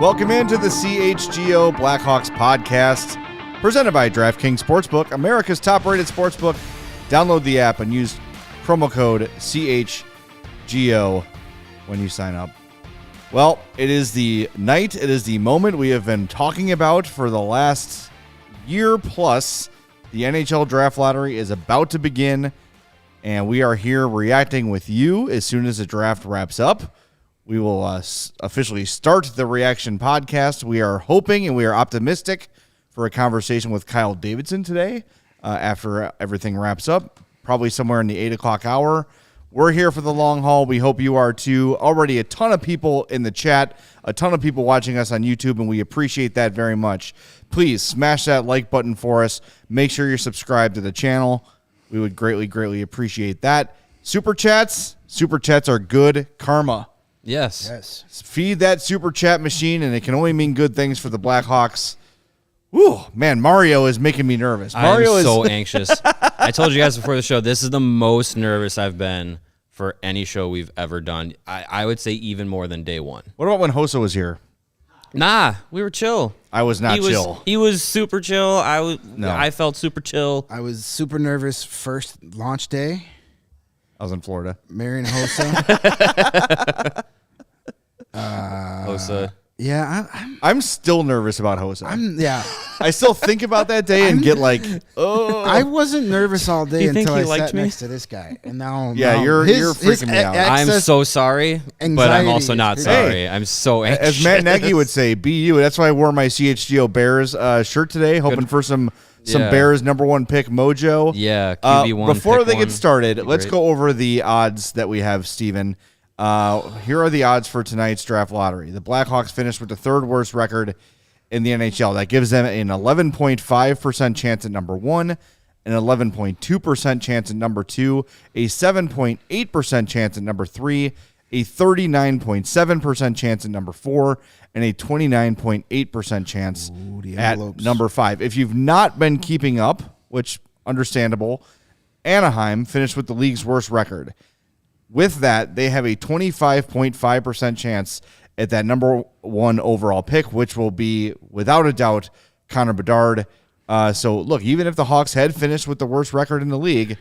Welcome into the CHGO Blackhawks Podcast, presented by DraftKings Sportsbook, America's top-rated sportsbook. Download the app and use promo code CHGO when you sign up. Well, it is the night, it is the moment we have been talking about for the last year plus. The NHL Draft Lottery is about to begin, and we are here reacting with you as soon as the draft wraps up. We will officially start the reaction podcast. We are hoping and we are optimistic for a conversation with Kyle Davidson today after everything wraps up, probably somewhere in the 8 o'clock hour. We're here for the long haul. We hope you are too. Already a ton of people in the chat, a ton of people watching us on YouTube, and we appreciate that very much. Please smash that like button for us. Make sure you're subscribed to the channel. We would greatly, greatly appreciate that. Super chats are good karma. Yes. Feed that super chat machine, and it can only mean good things for the Blackhawks. Whew, man, Mario is making me nervous. Mario I'm is so anxious. I told you guys before the show, this is the most nervous I've been for any show we've ever done. I would say even more than day one. What about when Hossa was here? Nah, we were chill. I was not chill. He was super chill. I felt super chill. I was super nervous first launch day. I was in Florida. Marion Hossa. Hossa. Yeah, I'm still nervous about Hossa. I still think about that day and get like, oh. I wasn't nervous all day you think until he I liked sat me? next to this guy, and now you're freaking me out. I'm so sorry, but I'm also not sorry. I'm so anxious. As Matt Nagy would say, be you. That's why I wore my CHGO Bears shirt today, hoping for some Bears #1 pick mojo. Yeah, QB1. Before they get started, let's go over the odds that we have, Steven. Here are the odds for tonight's draft lottery. The Blackhawks finished with the third worst record in the NHL. That gives them an 11.5% chance at number 1, an 11.2% chance at number 2, a 7.8% chance at number 3, a 39.7% chance at number 4, and a 29.8% chance at number 5. If you've not been keeping up, which understandable, Anaheim finished with the league's worst record. With that, they have a 25.5% chance at that number 1 overall pick, which will be, without a doubt, Connor Bedard. So, look, even if the Hawks had finished with the worst record in the league,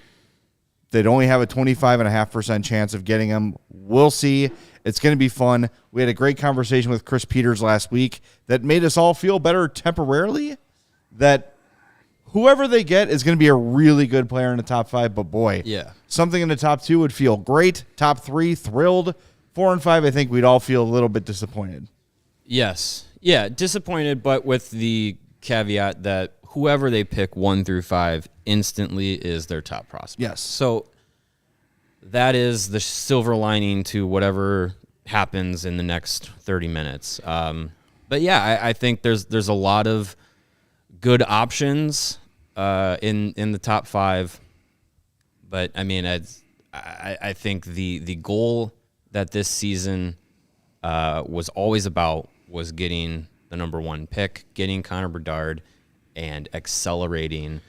they'd only have a 25.5% chance of getting him. We'll see. It's going to be fun. We had a great conversation with Chris Peters last week that made us all feel better temporarily that whoever they get is going to be a really good player in the top 5, but boy, something in the top 2 would feel great. Top 3, thrilled. 4 and 5, I think we'd all feel a little bit disappointed. Yes. Yeah, disappointed, but with the caveat that whoever they pick 1 through 5 instantly is their top prospect. Yes. So that is the silver lining to whatever happens in the next 30 minutes. But yeah, I think there's a lot of good options in the top 5, but I mean, I think the goal that this season was always about was getting the number 1 pick, getting Connor Bedard, and accelerating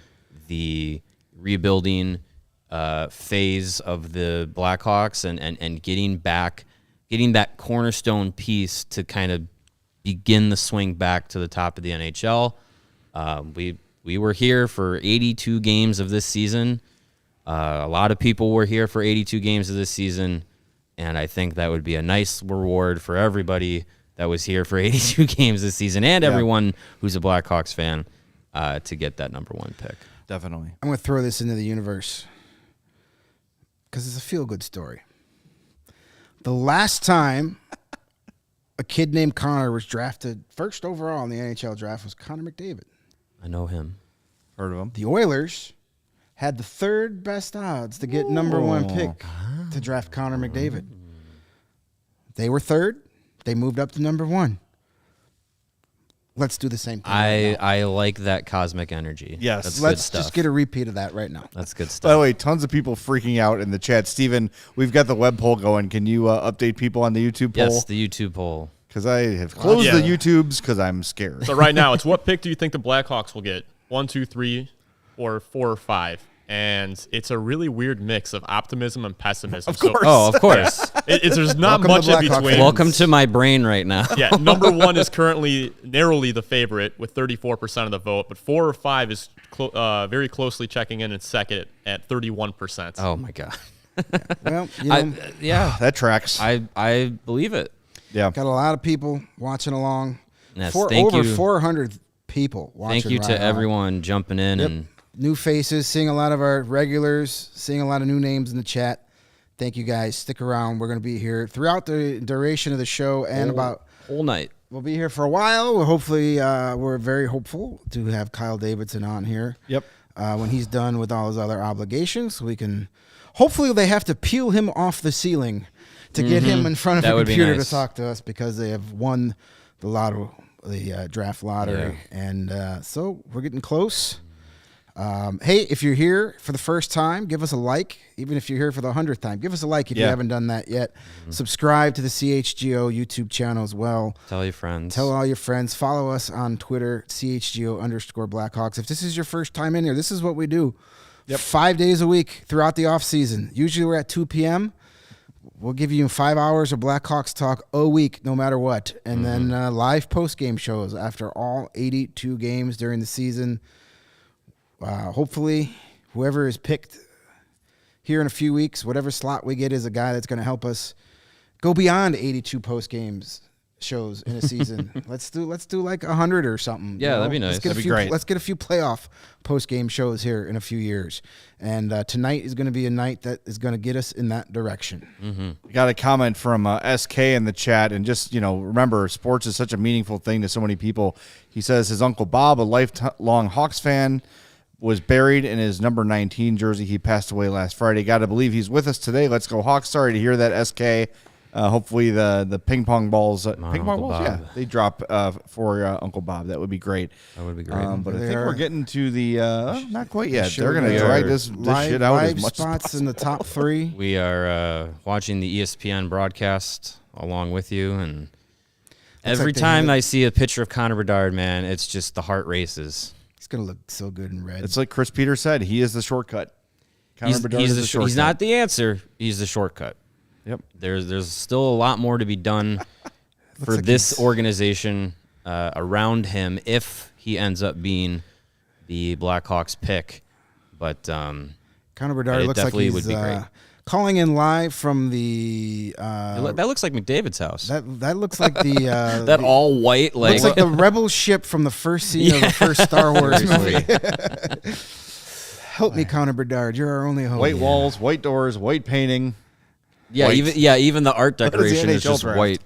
the rebuilding phase of the Blackhawks and getting that cornerstone piece to kind of begin the swing back to the top of the NHL. We were here for 82 games of this season. A lot of people were here for 82 games of this season, and I think that would be a nice reward for everybody that was here for 82 games this season and everyone who's a Blackhawks fan to get that number 1 pick. Definitely. I'm going to throw this into the universe because it's a feel-good story. The last time a kid named Connor was drafted first overall in the NHL draft was Connor McDavid. I know him. Heard of him. The Oilers had the 3rd best odds to get number 1 pick to draft Connor McDavid. They were 3rd. They moved up to number 1. Let's do the same thing. I like that cosmic energy. Yes. That's Let's good stuff. just get a repeat of that right now. That's good stuff. By the way, tons of people freaking out in the chat. Steven, we've got the web poll going. Can you update people on the YouTube poll? Yes, the YouTube poll. Because I have closed the YouTubes because I'm scared. So right now, it's what pick do you think the Blackhawks will get? 1, 2, 3, or 4 or 5? and it's a really weird mix of optimism and pessimism. Of course. Oh, of course. There's not Welcome much to in Blackhawks between. fans. Welcome to my brain right now. Yeah, number 1 is currently narrowly the favorite with 34% of the vote, but 4 or 5 is very closely checking in second at 31%. Oh my God. Well, you know, Yeah, That tracks. I believe it. Yeah. got a lot of people watching along. Yes, Over thank you. 400 people watching. Thank you to right along. everyone jumping in Yep. and New faces, seeing a lot of our regulars, seeing a lot of new names in the chat. Thank you guys. Stick around. We're going to be here throughout the duration of the show and whole night. we'll be here for a while. We're very hopeful to have Kyle Davidson on here. Yep. When he's done with all his other obligations, we can. Hopefully, they have to peel him off the ceiling to get him in front of That a would be computer nice. to talk to us because they have won the lotto, the draft lottery, and so we're getting close. Hey, if you're here for the first time, give us a like. Even if you're here for the 100th time, give us a like if you haven't done that yet. Subscribe to the CHGO YouTube channel as well. Tell your friends. Tell all your friends. Follow us on Twitter, CHGO_Blackhawks. If this is your first time in here, this is what we do. 5 days a week throughout the off season. Usually we're at 2 p.m. We'll give you 5 hours of Blackhawks talk a week, no matter what. And then live post-game shows after all 82 games during the season. Hopefully, whoever is picked here in a few weeks, whatever slot we get is a guy that's going to help us go beyond 82 post games shows in a season. let's do like 100 or something. Yeah, that'd be nice. That'd be great. Let's get a few playoff post game shows here in a few years. And tonight is going to be a night that is going to get us in that direction. We got a comment from SK in the chat, and just, remember, sports is such a meaningful thing to so many people. He says his Uncle Bob, a lifelong Hawks fan, was buried in his number 19 jersey. He passed away last Friday. Got to believe he's with us today. Let's go Hawks. Sorry to hear that, SK. Hopefully the ping pong balls, they drop for Uncle Bob. That would be great. That would be great. But I They think are- we're getting to the not quite yet. Sure They're going to we drag are. this shit out as Live much as spots possible. in the top 3. We are watching the ESPN broadcast along with you, and every like they time had- I see a picture of Connor Bedard, man, it's just the heart races. He's going to look so good in red. It's like Chris Peters said. He is the shortcut. Connor Bedard is the shortcut. He's not the answer. He's the shortcut. Yep. There's still a lot more to be done for like this he's- organization around him if he ends up being the Blackhawks pick. But Connor But Bedard it looks like definitely he's would be great. calling in live from the that looks like McDavid's house. that looks like the That all white, looks like the rebel ship from the first scene of the first Star Wars movie. Help me, Connor Bedard. You're our only hope. White walls, white doors, white painting. Yeah, White. even the art is the decoration is NHL just draft? white.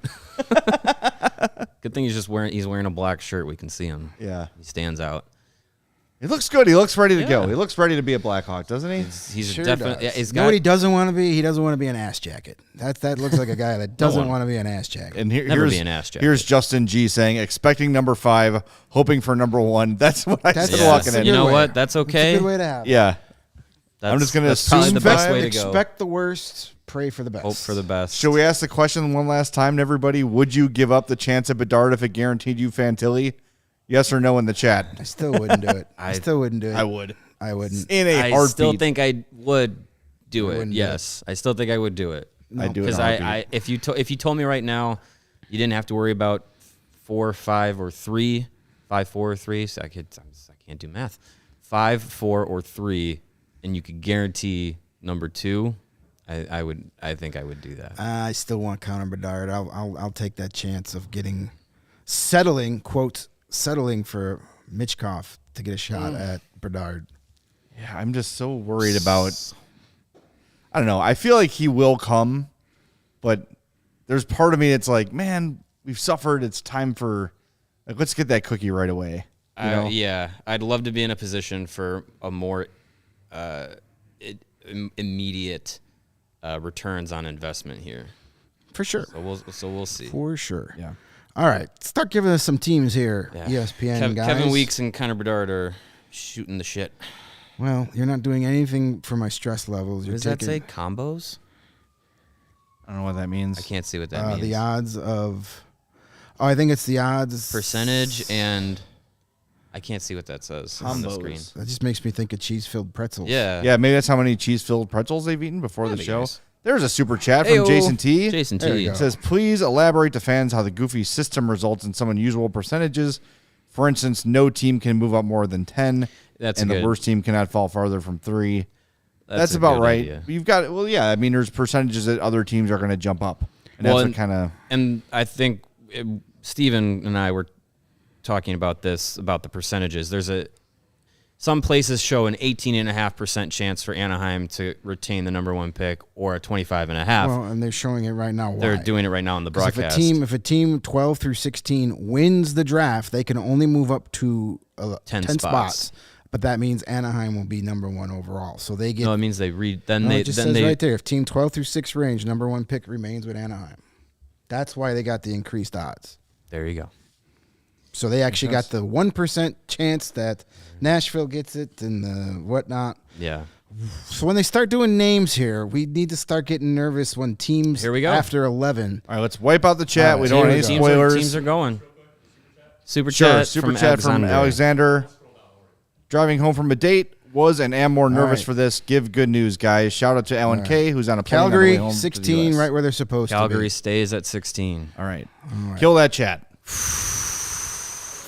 Good thing he's wearing a black shirt. We can see him. Yeah. He stands out. He looks good. He looks ready to go. Yeah. He looks ready to be a Blackhawk, doesn't he? He's Sure definitely. does. He's You know got. what he doesn't want to be? He doesn't want to be an ass jacket. That looks like a guy that doesn't one. want to be an ass jacket. And Never here's be an ass jacket. Here's Justin G saying, expecting number 5, hoping for number 1. That's what I said Yeah. walking That's a in. You know way. what? That's It's okay. a good way to have. it. Yeah. That's, I'm just gonna that's probably assume the best five, way to go. Expect the worst, pray for the best. Hope for the best. Should we ask the question one last time to everybody? Would you give up the chance at Bedard if it guaranteed you Fantilli? Yes or no in the chat. I still wouldn't do it. I still wouldn't do it. I would. I wouldn't. In a I heartbeat. still think I would do it. wouldn't do Yes, I still think I would do it. I'd do it in Because a heartbeat. if you told me right now, you didn't have to worry about 4, 5, or 3, 5, 4, or 3. So I can't do math. 5, 4, or 3, and you could guarantee number 2. I think I would do that. I still want Connor Bedard. I'll take that chance of settling for Mitchkov to get a shot at Bedard. Yeah, I'm just so worried about. I don't know. I feel like he will come, but there's part of me that's like, man, we've suffered. It's time for, let's get that cookie right away. You know? Yeah, I'd love to be in a position for a more immediate returns on investment here. For sure. So we'll see. For sure. Yeah. All right. Start giving us some teams here, Yeah. ESPN guys. Kevin Weeks and Connor Bedard are shooting the shit. Well, you're not doing anything for my stress levels. What does that say? Combos? I don't know what that means. I can't see what that means. The odds of. Oh, I think it's the odds. Percentage and I can't see what that says on the screen. That just makes me think of cheese-filled pretzels. Yeah. Yeah, maybe that's how many cheese-filled pretzels they've eaten before the That'd be show. nice. There's a super chat from Hey-o. Jason T. Jason There T. you It go. says, please elaborate to fans how the goofy system results in some unusual percentages. For instance, no team can move up more than 10, That's and the good. worst team cannot fall farther from 3. That's a about good right. idea. You've got, well, yeah, I mean, there's percentages that other teams are going to jump up. And Well, that's and- what kind of... And I think Steven and I were talking about this, about the percentages. Some places show an 18.5% chance for Anaheim to retain the number 1 pick, or a 25.5. Well, and they're showing it right now. Why? They're doing it right now on the 'Cause broadcast. If a team 12 through 16 wins the draft, they can only move up to 10 10 spots. spots. But that means Anaheim will be number 1 overall. So they get. No, it means they read. Then No, they it just then says they right there. If team 12 through 6 range, number 1 pick remains with Anaheim. That's why they got the increased odds. There you go. So they actually got the 1% chance that Nashville gets it and the whatnot. Yeah. So when they start doing names here, we need to start getting nervous when teams Here we go. after 11. All right, let's wipe out the chat. All right, we don't want any here we Teams spoilers. Teams are going. Super Sure, chat. super chat from Alexander. Driving home from a date, was and am more nervous right. for this. Give good news, guys. Shout out to Alan K, who's on a plane on the way Calgary, home to the 16, US. right where they're supposed Calgary to be. stays at 16. All right. Kill that chat.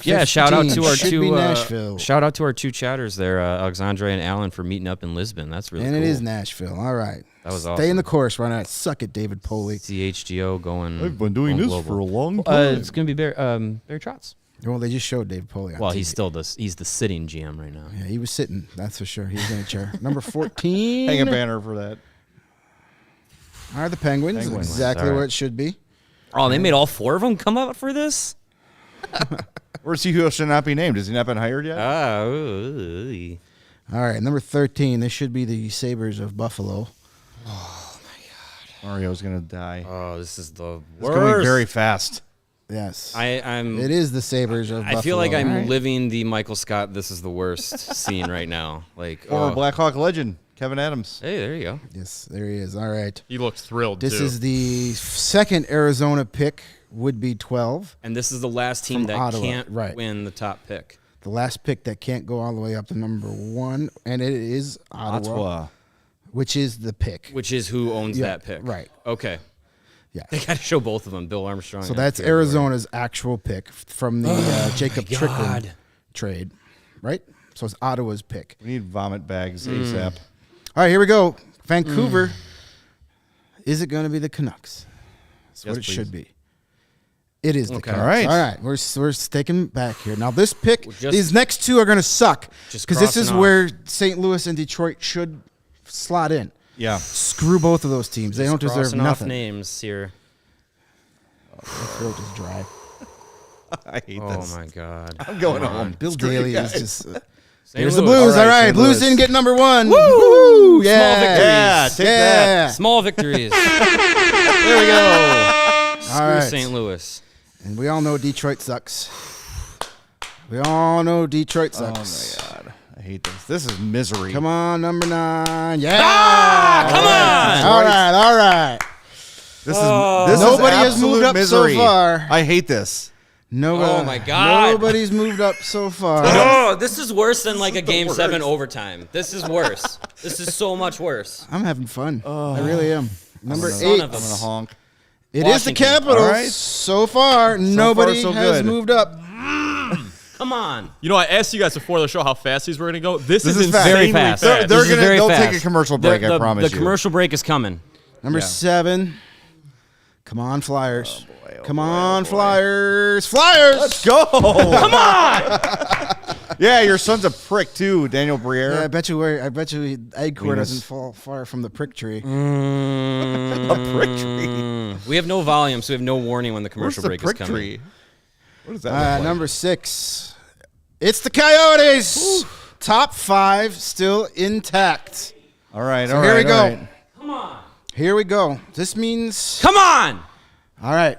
Yeah, shout out to 15 our should two be Nashville. shout out to our two chatters there, Alexandre and Alan, for meeting up in Lisbon. That's really And cool. it is Nashville. All right. That was Stay awesome. in the course. Why not? Suck it, David Poley. CHGO going. I've been doing going this global. for a long time. It's gonna be Barry Trotz. Well, they just showed David Poley on Well, TV. he's the sitting GM right now. Yeah, he was sitting. That's for sure. He was in a chair. Number 14 Hang a banner for that. are the Penguins. Penguins. Exactly All right. what it should be. Oh, they made all 4 of them come out for this? Where's he who should not be named? Has he not been hired yet? Oh, All right, number 13. This should be the Sabres of Buffalo. Mario's going to die. oh, this is the It's worst. going very fast. Yes. I'm. It is the Sabres of Buffalo. I feel like I'm All right. living the Michael Scott "This is the worst" scene right now. Like, Former oh. Blackhawk legend, Kevin Adams. Hey, there you go. Yes, there he is. All right. He looks thrilled, This too. is the second Arizona pick, would be 12. And this is the last team From that Ottawa, can't right. win the top pick. The last pick that can't go all the way up to number 1, and it is Ottawa, which is the pick. Which is who owns Yeah, that pick. right. Okay. Yeah. They got to show both of them. Bill Armstrong. So and that's Pierre Dorian. Arizona's actual pick from the Jacob God. Trickland trade, right? So it's Ottawa's pick. We need vomit bags ASAP. All right, here we go. Vancouver. Is it going to be the Canucks? That's Yes, what it please. should be. It is the Okay. Canucks. All right. All right. We're sticking back here. Now, this pick, Just- these next two are going to suck Just because this is crossing off. where St. Louis and Detroit should slot in. Yeah. Screw both of those teams. They Just don't deserve crossing off nothing. names here. My throat is dry. I hate Oh this. my God. I'm going home. Bill Screw you Daly is guys. just. St. Here's the Louis. Blues. All right. St. Blues Louis. didn't get number 1. Woo! Yeah. victories. Yeah, take Yeah. Small victories. There we go. Screw right. St. Louis. And we all know Detroit sucks. We all know Detroit Oh my sucks. God. I hate this. This is misery. Come on, number 9. Yeah. come on. All right. All right. This is Nobody has absolute moved up so misery. far. I hate this. No. Oh, my God. Nobody's moved up so far. Oh, this is worse than like a Game 7 overtime. This is worse. This is so much worse. I'm having fun. I really am. Number Son 8. of a- I'm gonna honk. It is the Washington. Capitals. All right. So far, nobody so has good. moved up. Come on. You know, I asked you guys before the show how fast these were going to go. This is is fast. insanely Very fast. They're This is gonna- very they'll fast. take a commercial break, I promise The you. commercial break is coming. Number Yeah. 7. Come on, Flyers. boy, oh Come boy, on, oh boy. Flyers. Flyers. Let's go. Come on. Yeah, your son's a prick too, Daniel Briere. Yeah, I bet you egg core Venus. doesn't fall far from the prick tree. A prick tree. We have no volume, so we have no warning when the Where's commercial the break is prick coming. tree? What does that look like? Number 6. It's the Coyotes. Top 5 still intact. All right, So all here right, we go. all right. Come on. Here we go. This means Come on. all right.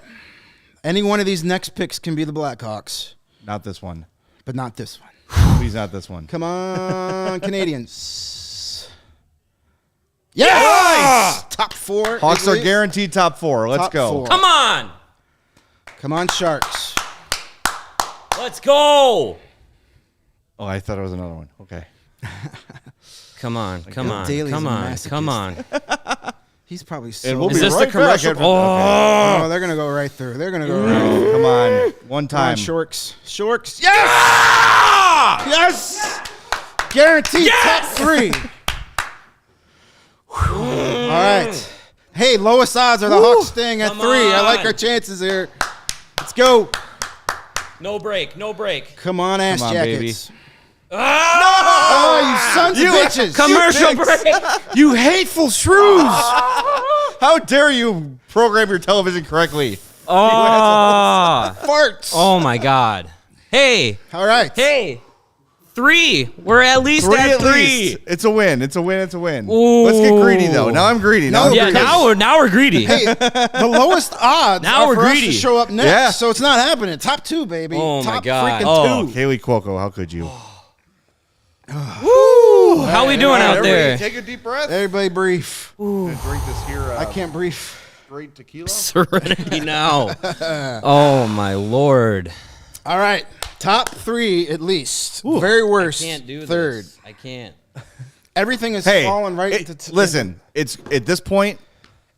Any one of these next picks can be the Blackhawks, Not this one. but not this one. Please, not this one. Come on, Canadians. Yes! Top 4. Hawks are Italy. guaranteed top 4. Let's Top go. 4. Come on. Come on, Sharks. Let's go. Oh, I thought it was another one. Okay. Come on. Daly's a masochist. He's probably so. we'll Is be this right the commercial? back. Oh, they're gonna go right through. They're gonna go right through. Come on. One Come on, time. Shorks. Yes! Yes! Guaranteed top 3. All right. Hey, lowest odds are the Hawks staying at Come 3. I like on. our chances here. Let's go. No break. Come on, ass Come on, jackets. baby. Oh, you sons of bitches. Commercial break. You hateful shrews. How dare you program your television correctly? Oh. Farts. Oh my God. Hey. All right. Hey. 3. We're at least Three at at 3. least. It's a win. It's a win. Ooh. Let's get greedy though. Now I'm greedy. No, I'm Yeah. greedy. Now we're greedy. Hey, the lowest odds Now are we're for greedy. us to show up next, Yeah. so it's not happening. Top 2, baby. Oh, my Top God. freaking Oh, 2. Kaylee Cuoco, how could you? Woo. How we doing out there? Take a deep breath. Everybody brief. And drink this here. I can't brief. Straight tequila. Serenity now. Oh my Lord. All right. Top 3 at least. Very worst. Can't do third. this. I can't. Everything is Hey, falling right into. listen. It's at this point.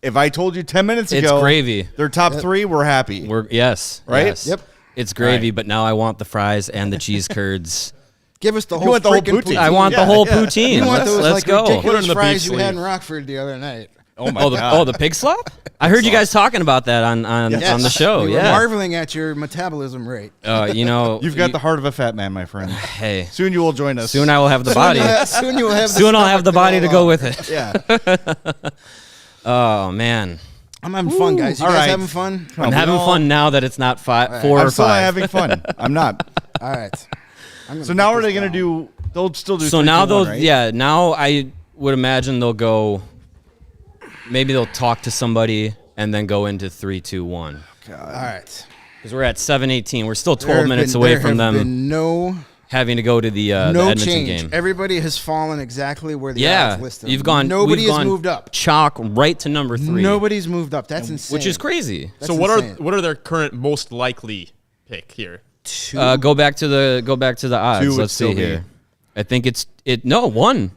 If I told you 10 minutes It's ago, gravy. they're top 3. We're happy. Yes. Right? Yes. Yep. It's gravy, Right. but now I want the fries and the cheese curds. Give us the whole want the whole freaking poutine. I want the Yeah, whole yeah. poutine. You want those Let's like go. Put it ridiculous in the fries beef you had in sleeve. Rockford the other night. Oh my The pig slop? I heard you guys talking about that on the show. We were Yeah. marveling at your metabolism rate. You've got the heart of a fat man, my friend. Hey. Soon you will join us. Soon I will have the body. Soon you'll have. Soon I'll have the body to go with it. Yeah. Oh man. I'm having fun, guys. You All guys right. having fun? I'm having fun now that it's not 4 I'm or still not 5. having fun. I'm not. All right. So now are they going to do? They'll still do. So 3, now 2, 1, they'll, right? yeah, now I would imagine they'll go, maybe they'll talk to somebody and then go into 3, 2, 1. All right. Because we're at 7:18. We're still There 12 have minutes been- away there from have them been no having to go to the no Edmonton change. game. Everybody has fallen exactly where the Yeah, odds listed. you've gone. Nobody we've has gone moved up. Chalk right to number 3. Nobody's moved up. That's insane. which is crazy. That's So insane. what are their current most likely pick here? Go back to the odds. 2 would Let's see still be. here. I think it's 1.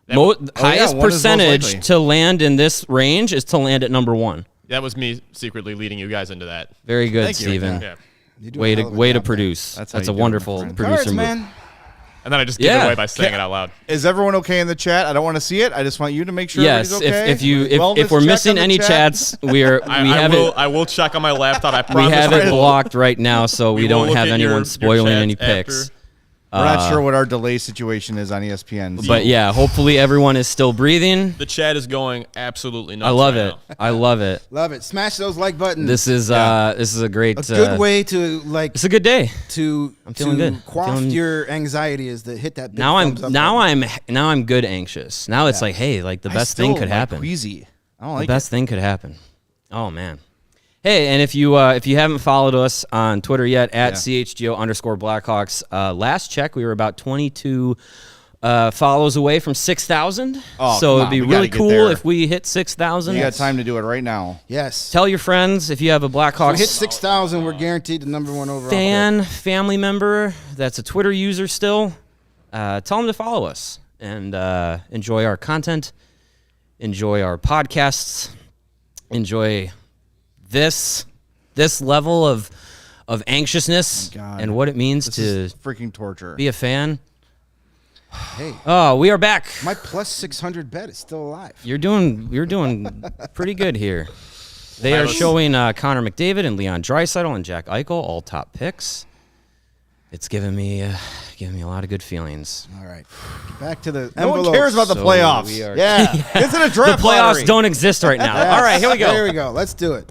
That- Highest 1 is most percentage likely. to land in this range is to land at number 1. That was me secretly leading you guys into that. Very good, Thank you. Steven. Yeah. You do a Way to hell of a way to job there. produce. That's That's how a you do it, my wonderful friend. producer Cards, move. man. And then I just give it Yeah. away by saying it out loud. Is everyone okay in the chat? I don't want to see it. I just want you to make sure. Yes, everybody's okay. if we're Wellness check missing on the any chat. chats, we have it. I will check on my laptop. I We promise. have I it will. blocked right now, so we will don't look have at your anyone spoiling chats any after. picks. We're not sure what our delay situation is on ESPN. But yeah, hopefully everyone is still breathing. The chat is going absolutely nuts. I love right it. now. I love it. Love it. Smash those like buttons. This is a great a good way to like It's a good day. to feeling to good. quaff Feeling- your anxiety is to hit that. Big Now thumbs up button. I'm good anxious. Now it's like, hey, like the best thing could happen. Queasy. I don't The like best thing could happen. Oh man. Hey, and if you haven't followed us on Twitter yet at CHGO_Blackhawks, last check we were about 22 follows away from 6,000. Oh, so come it'd on, be we gotta really get cool there. if we hit 6,000. it. You got time to do it right now. Yes. Tell your friends if you have a We Blackhawks hit 6,000. We're guaranteed the number 1 overall. fan, family member that's a Twitter user still. Tell them to follow us and enjoy our content, enjoy our podcasts, enjoy this level of anxiousness God. and what it means This to is freaking torture. be a fan. Hey, Oh, we are back. my plus 600 bet is still alive. You're doing pretty good here. They are showing Connor McDavid and Leon Draisaitl and Jack Eichel all top picks. It's giving me a lot of good feelings. All right. Back to the no one envelopes. cares about the So playoffs. we are- Yeah. It's in a The draft playoffs lottery. don't exist right now. All right, here we go. There we go. Let's do it.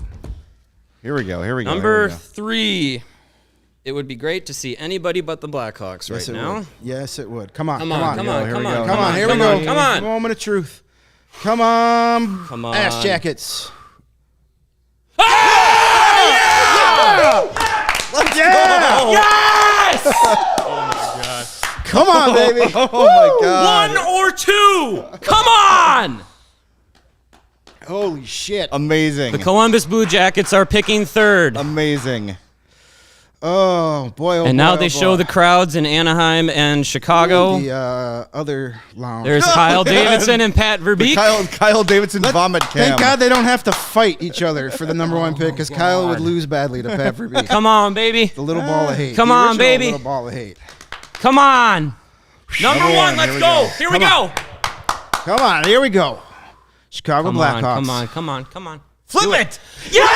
Here we go. Number Here we go. 3. It would be great to see anybody but the Blackhawks Yes, right it now. would. Yes, it would. Come on. Come on, come on, Here come we on, go. Come on. Here we come go. on, come on. Moment of truth. Come on. Come on. Ass jackets. Yes! Come on, baby. Oh my God! 1 or 2. Come on! Holy shit. Amazing. Columbus Blue Jackets are picking 3rd. Amazing. Oh boy! Oh, And boy, now oh, they boy. show the crowds in Anaheim and Chicago. The other lounge. There's Kyle Davidson and Pat Verbeek. Kyle Davidson vomit cam. Thank God they don't have to fight each other for the number one pick, because Kyle would lose badly to Pat Verbeek. Come on, baby. The little ball of hate. Come The on, original baby. Little ball of hate. Come on. Number one, let's here we go. go. Here we go. Come on, here we go. Chicago Blackhawks. Come on. Flip Do it. Yeah!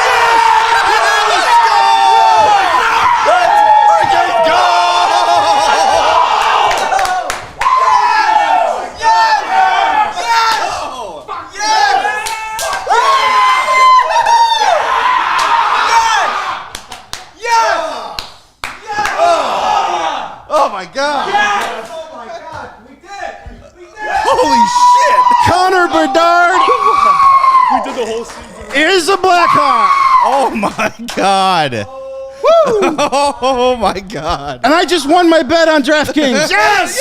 Oh my God! Yes! Oh my God! We did! Holy shit! Connor Bedard We did the whole season. is a Blackhawk. Oh my God! Woo! Oh my God! And I just won my bet on DraftKings. Yes!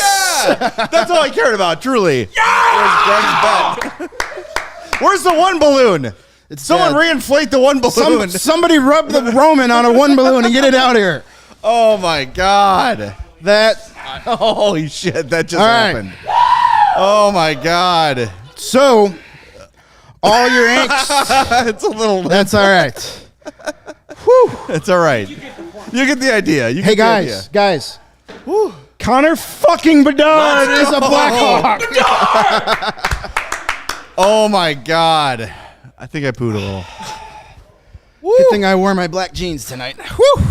Yeah! That's all I cared about, truly. Yeah! Where's Greg's bet? Where's the one balloon? Someone dead. reinflate the one balloon. Somebody rub the Roman on a one balloon and get it out here. Oh my God! That. Holy shit! That just All right. happened. Oh my God! So, all your angst. It's a little. That's all right. Whew. It's all right. You get the idea. You Hey get the idea. guys. Connor fucking Bedard is a Blackhawk. Oh my God! I think I pooed a little. Good thing I wore my black jeans tonight. Whew.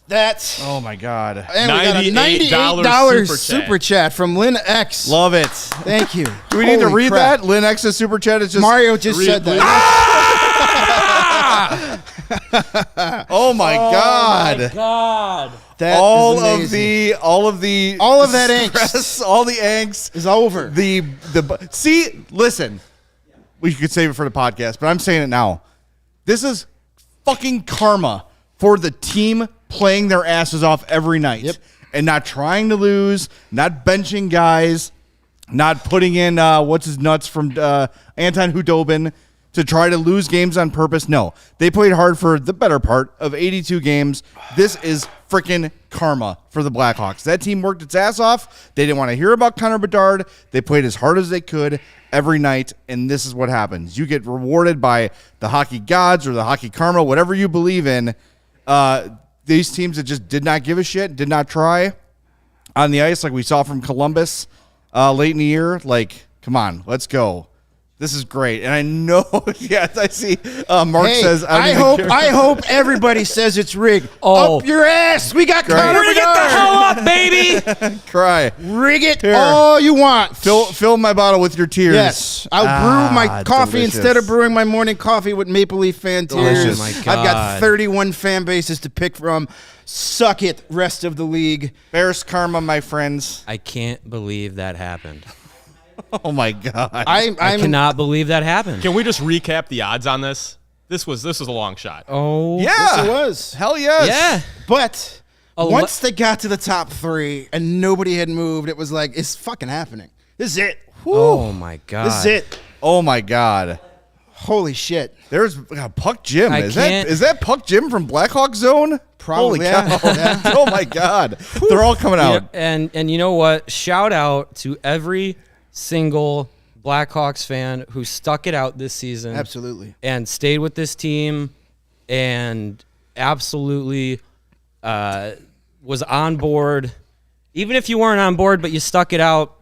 That's. Oh my God! And we got a $98 $98 super super chat from Lynn X. Love it. Thank you. Do we need to Holy read crap. that? Lynn X's super chat is just Mario just said that. Oh my God! God. That all is of amazing. all of that stress, angst. all the angst is over. See, listen. We could save it for the podcast, but I'm saying it now. This is fucking karma for the team playing their asses off every night. Yep. And not trying to lose, not benching guys, not putting in what's his nuts from Anton Hudobin to try to lose games on purpose. No, they played hard for the better part of 82 games. This is freaking karma for the Blackhawks. That team worked its ass off. They didn't want to hear about Connor Bedard. They played as hard as they could every night, and this is what happens. You get rewarded by the hockey gods or the hockey karma, whatever you believe in. These teams that just did not give a shit, did not try on the ice like we saw from Columbus late in the year. Like, come on, let's go. This is great. And I know, yes, I see Mark says, I hope everybody says it's rigged. Oh. Up your ass. We got Connor Rig it the hell up, baby. cry. Rig it Here. all you want. Fill my bottle with your tears. Yes. I'll brew my coffee delicious. instead of brewing my morning coffee with Maple Leaf fan tears. Delicious. Oh, my I've got God. 31 fan bases to pick from. Suck it, rest of the league. Bears karma, my friends. I can't believe that happened. Oh my God. I cannot believe that happened. Can we just recap the odds on this? This was a long shot. Oh. yeah. Yes, it was. Hell yes. Yeah. But A once they got to the top three and nobody had moved, it was like, it's fucking happening. This is it. Whew. Oh, my God. This is it. Oh my God. Holy shit. There's Puck Jim. I can't- Is that Puck Jim from Blackhawk Zone? Probably, Holy yeah. cow. Yeah. Oh my God. They're all coming out. Yeah, and you know what? Shout out to every single Blackhawks fan who stuck it out this season. Absolutely. And stayed with this team and absolutely was on board. Even if you weren't on board, but you stuck it out,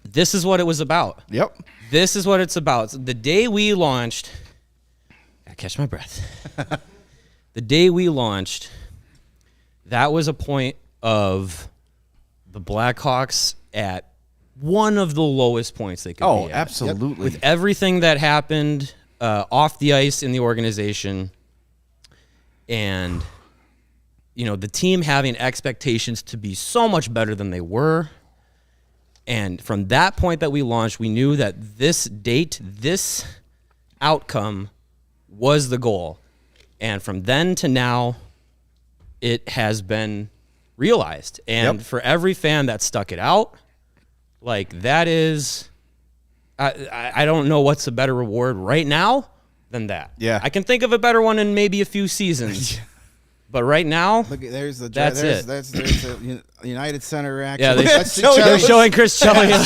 this is what it was about. Yep. This is what it's about. The day we launched, I catch my breath. The day we launched, that was a point of the Blackhawks at one of the lowest points they could Oh, be at. absolutely. With everything that happened off the ice in the organization, and the team having expectations to be so much better than they were. And from that point that we launched, we knew that this date, this outcome was the goal. And from then to now, it has been realized. And Yep. for every fan that stuck it out, like that is, I don't know what's a better reward right now than that. Yeah. I can think of a better one in maybe a few seasons. But right now, Look, there's the That's it. There's the United Center reaction. yeah, That's they're showing Chris Chelios.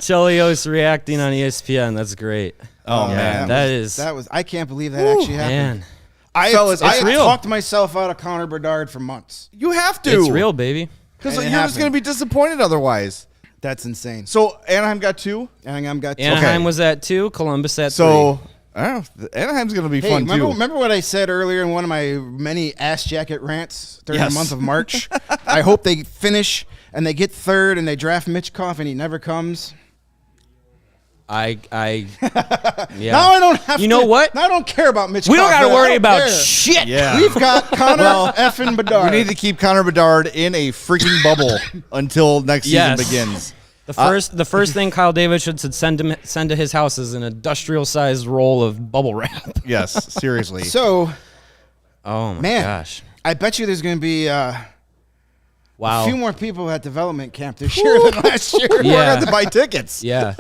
Chelios reacting on ESPN. That's great. Oh, Yeah, man. that was I can't believe that actually happened. man. I Fellas, I it's real. talked myself out of Connor Bedard for months. You have to. It's real, baby. Because And you're it just going to happened. be disappointed otherwise. That's insane. So Anaheim got 2. Anaheim got Anaheim was at 2, Columbus at 3. So I don't know. Anaheim's going to be Hey, fun too. remember what I said earlier in one of my many ass jacket rants during Yes. the month of March? I hope they finish and they get third and they draft Mitchkov and he never comes. I yeah. Now I don't have You know what? Now I don't care about Mitchkov. We don't got to I worry don't about care. shit. Yeah. We've got Connor effing Bedard. We need to keep Connor Bedard in a freaking bubble until next season Yes. begins. The first thing Kyle Davidson should send to his house is an industrial sized roll of bubble wrap. Yes, seriously. So, Oh my man, gosh. I bet you there's going to be Wow. a few more people at development camp this year than last year. We're going to Yeah. have to buy tickets. Yeah.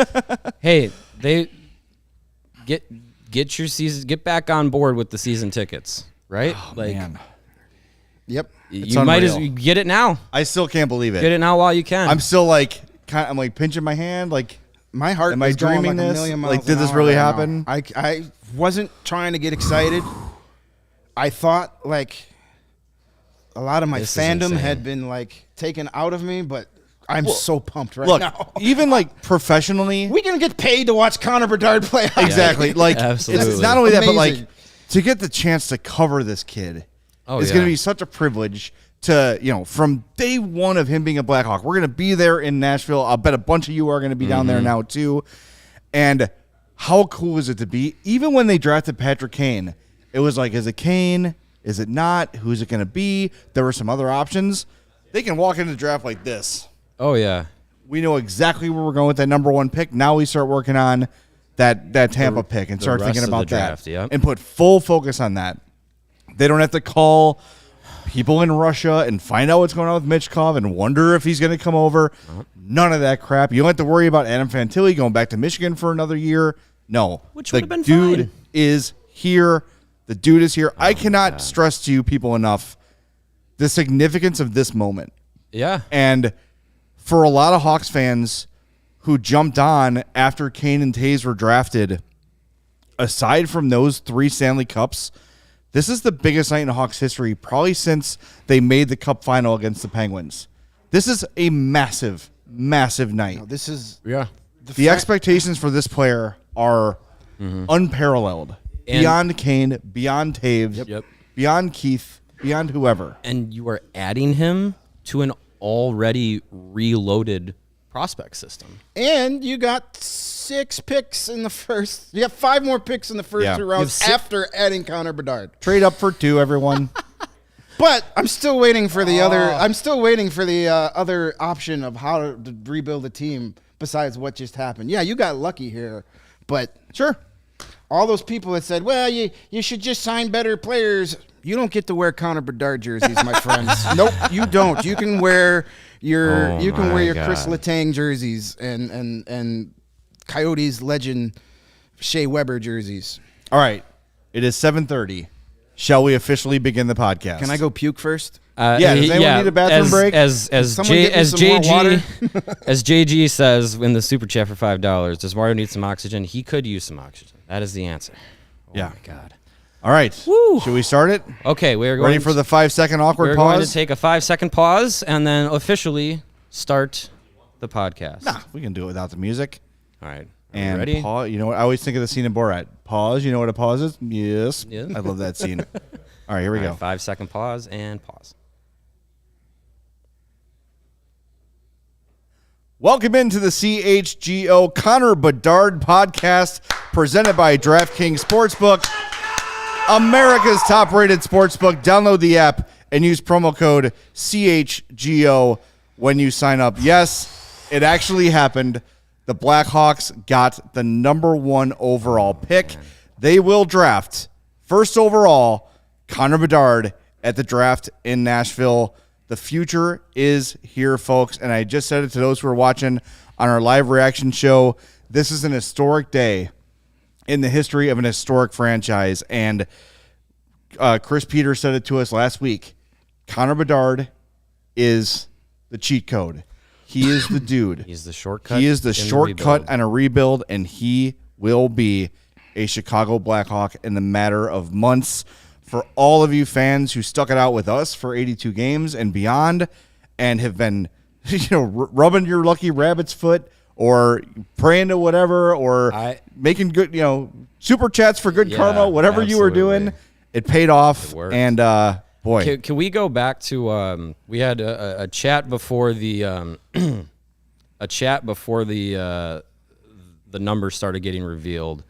Hey, they get your season, get back on board with the season tickets, right? Man, Yep. You might as well unreal. get it now. I still can't believe it. Get it now while you can. I'm still like, I'm like pinching my hand. Like, My heart Am I is going dreaming like a this? million Like, miles did an this hour really right happen? now. I wasn't trying to get excited. I thought like a lot of my This is fandom insane. had been like taken out of me, but I'm so pumped right look, now. even like professionally, We can get paid to watch Connor Bedard play hockey. exactly. Like, Absolutely. it's not only that, but like Amazing. to get the chance to cover this kid Oh, is yeah. going to be such a privilege. To from day one of him being a Blackhawk, we're going to be there in Nashville. I'll bet a bunch of you are going to be down there now too. And how cool is it to be? Even when they drafted Patrick Kane, it was like, is it Kane? Is it not? Who's it going to be? There were some other options. They can walk into the draft like this. oh yeah. We know exactly where we're going with that number 1 pick. Now we start working on that Tampa pick and the start rest thinking of the about draft, that yep. and put full focus on that. They don't have to call people in Russia and find out what's going on with Mitchkov and wonder if he's going to come over. None of that crap. You don't have to worry about Adam Fantilli going back to Michigan for another year. No. Which the would have been dude fine. is here. The dude is here. I cannot stress to you people enough the significance of this moment. Yeah. And for a lot of Hawks fans who jumped on after Kane and Taves were drafted, aside from those 3 Stanley Cups, this is the biggest night in Hawks history, probably since they made the Cup final against the Penguins. This is a massive, massive night. This is Yeah. The expectations for this player are unparalleled. And- Beyond Kane, beyond Taves, Yep. beyond Keith, beyond whoever. And you are adding him to an already reloaded prospect system. and you got 6 picks in the first. You got 5 more picks in the first Yeah. 2 You rounds have after adding Connor Bedard. Trade up for 2, everyone. But I'm still waiting for the other. I'm still waiting for the other option of how to rebuild a team besides what just happened. Yeah, you got lucky here, but Sure. all those people that said, "Well, you should just sign better players." You don't get to wear Connor Bedard jerseys, my friends. Nope, you don't. You can wear your Oh you can my wear your God. Chris Letang jerseys and Coyotes legend Shea Weber jerseys. All right. It is 7:30. Shall we officially begin the podcast? Can I go puke first? Yeah, does anyone need a bathroom break? As someone get me some more water? as JG says in the super chat for $5, does Mario need some oxygen? He could use some oxygen. That is the answer. Oh Yeah. my God. All right. Woo. Should we start it? Okay, we're going Ready for the 5-second awkward we're going to pause? take a 5-second pause and then officially start the podcast. Nah, we can do it without the music. All right. Are And we ready? pause. You know what? I always think of the scene in Borat. Pause. You know what a pause is? Yes. Yeah. I love that scene. All right, here we All go. right, 5-second pause and pause. Welcome into the CHGO Connor Bedard podcast presented by DraftKings Sportsbook, America's top-rated sportsbook. Download the app and use promo code CHGO when you sign up. Yes, it actually happened. The Blackhawks got the number 1 overall pick. They will draft first overall Connor Bedard at the draft in Nashville. The future is here, folks, and I just said it to those who are watching on our live reaction show. This is an historic day in the history of an historic franchise, and Chris Peters said it to us last week. Connor Bedard is the cheat code. He is the dude. He's the shortcut. He is the shortcut on a rebuild, and he will be a Chicago Blackhawk in the matter of months. For all of you fans who stuck it out with us for 82 games and beyond, and have been, rubbing your lucky rabbit's foot or praying to whatever, or making good, super chats for good karma, whatever you were doing, it paid off. And boy, can we go back to we had a chat before the the numbers started getting revealed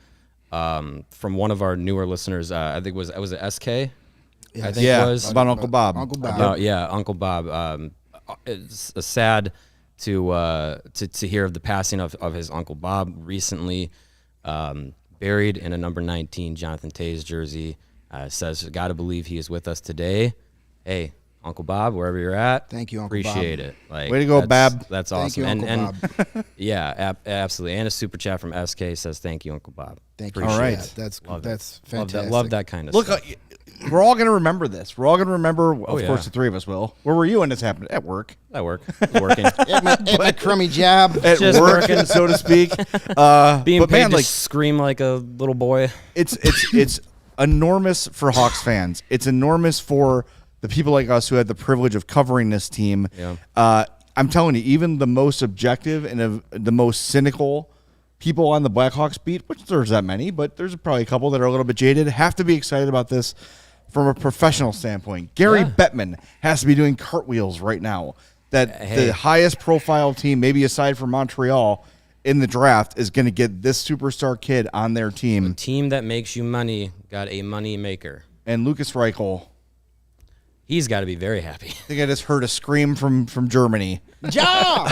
from one of our newer listeners. I think was it SK? Yes. I think it was about Uncle Bob. Uncle Bob. Uncle Bob. It's sad to hear of the passing of his Uncle Bob recently. Buried in a number 19 Jonathan Toews jersey. Says, got to believe he is with us today. Hey, Uncle Bob, wherever you're at, thank you, Uncle Bob. Appreciate it. Like, way to go, Bab. That's awesome. Thank you, Uncle Bob. Yeah, absolutely. And a super chat from SK says, thank you, Uncle Bob. Thank you. All right. That's fantastic. Love that kind of Look, stuff. we're all going to remember this. We're all going to remember, of yeah. course, the three of us will. Where were you when this happened? At work. That work. Working. at my crummy job. At Just work, working. so to speak. Being but paid man, to scream like a little boy. It's enormous for Hawks fans. It's enormous for the people like us who had the privilege of covering this team. Yeah. I'm telling you, even the most objective and the most cynical people on the Blackhawks beat, which there's that many, but there's probably a couple that are a little bit jaded, have to be excited about this from a professional standpoint. Gary Bettman has to be doing cartwheels right now. That the highest profile team, maybe aside from Montreal, in the draft is going to get this superstar kid on their team. A team that makes you money got a money maker. And Lucas Reichel, he's got to be very happy. I think I just heard a scream from Germany. Ja!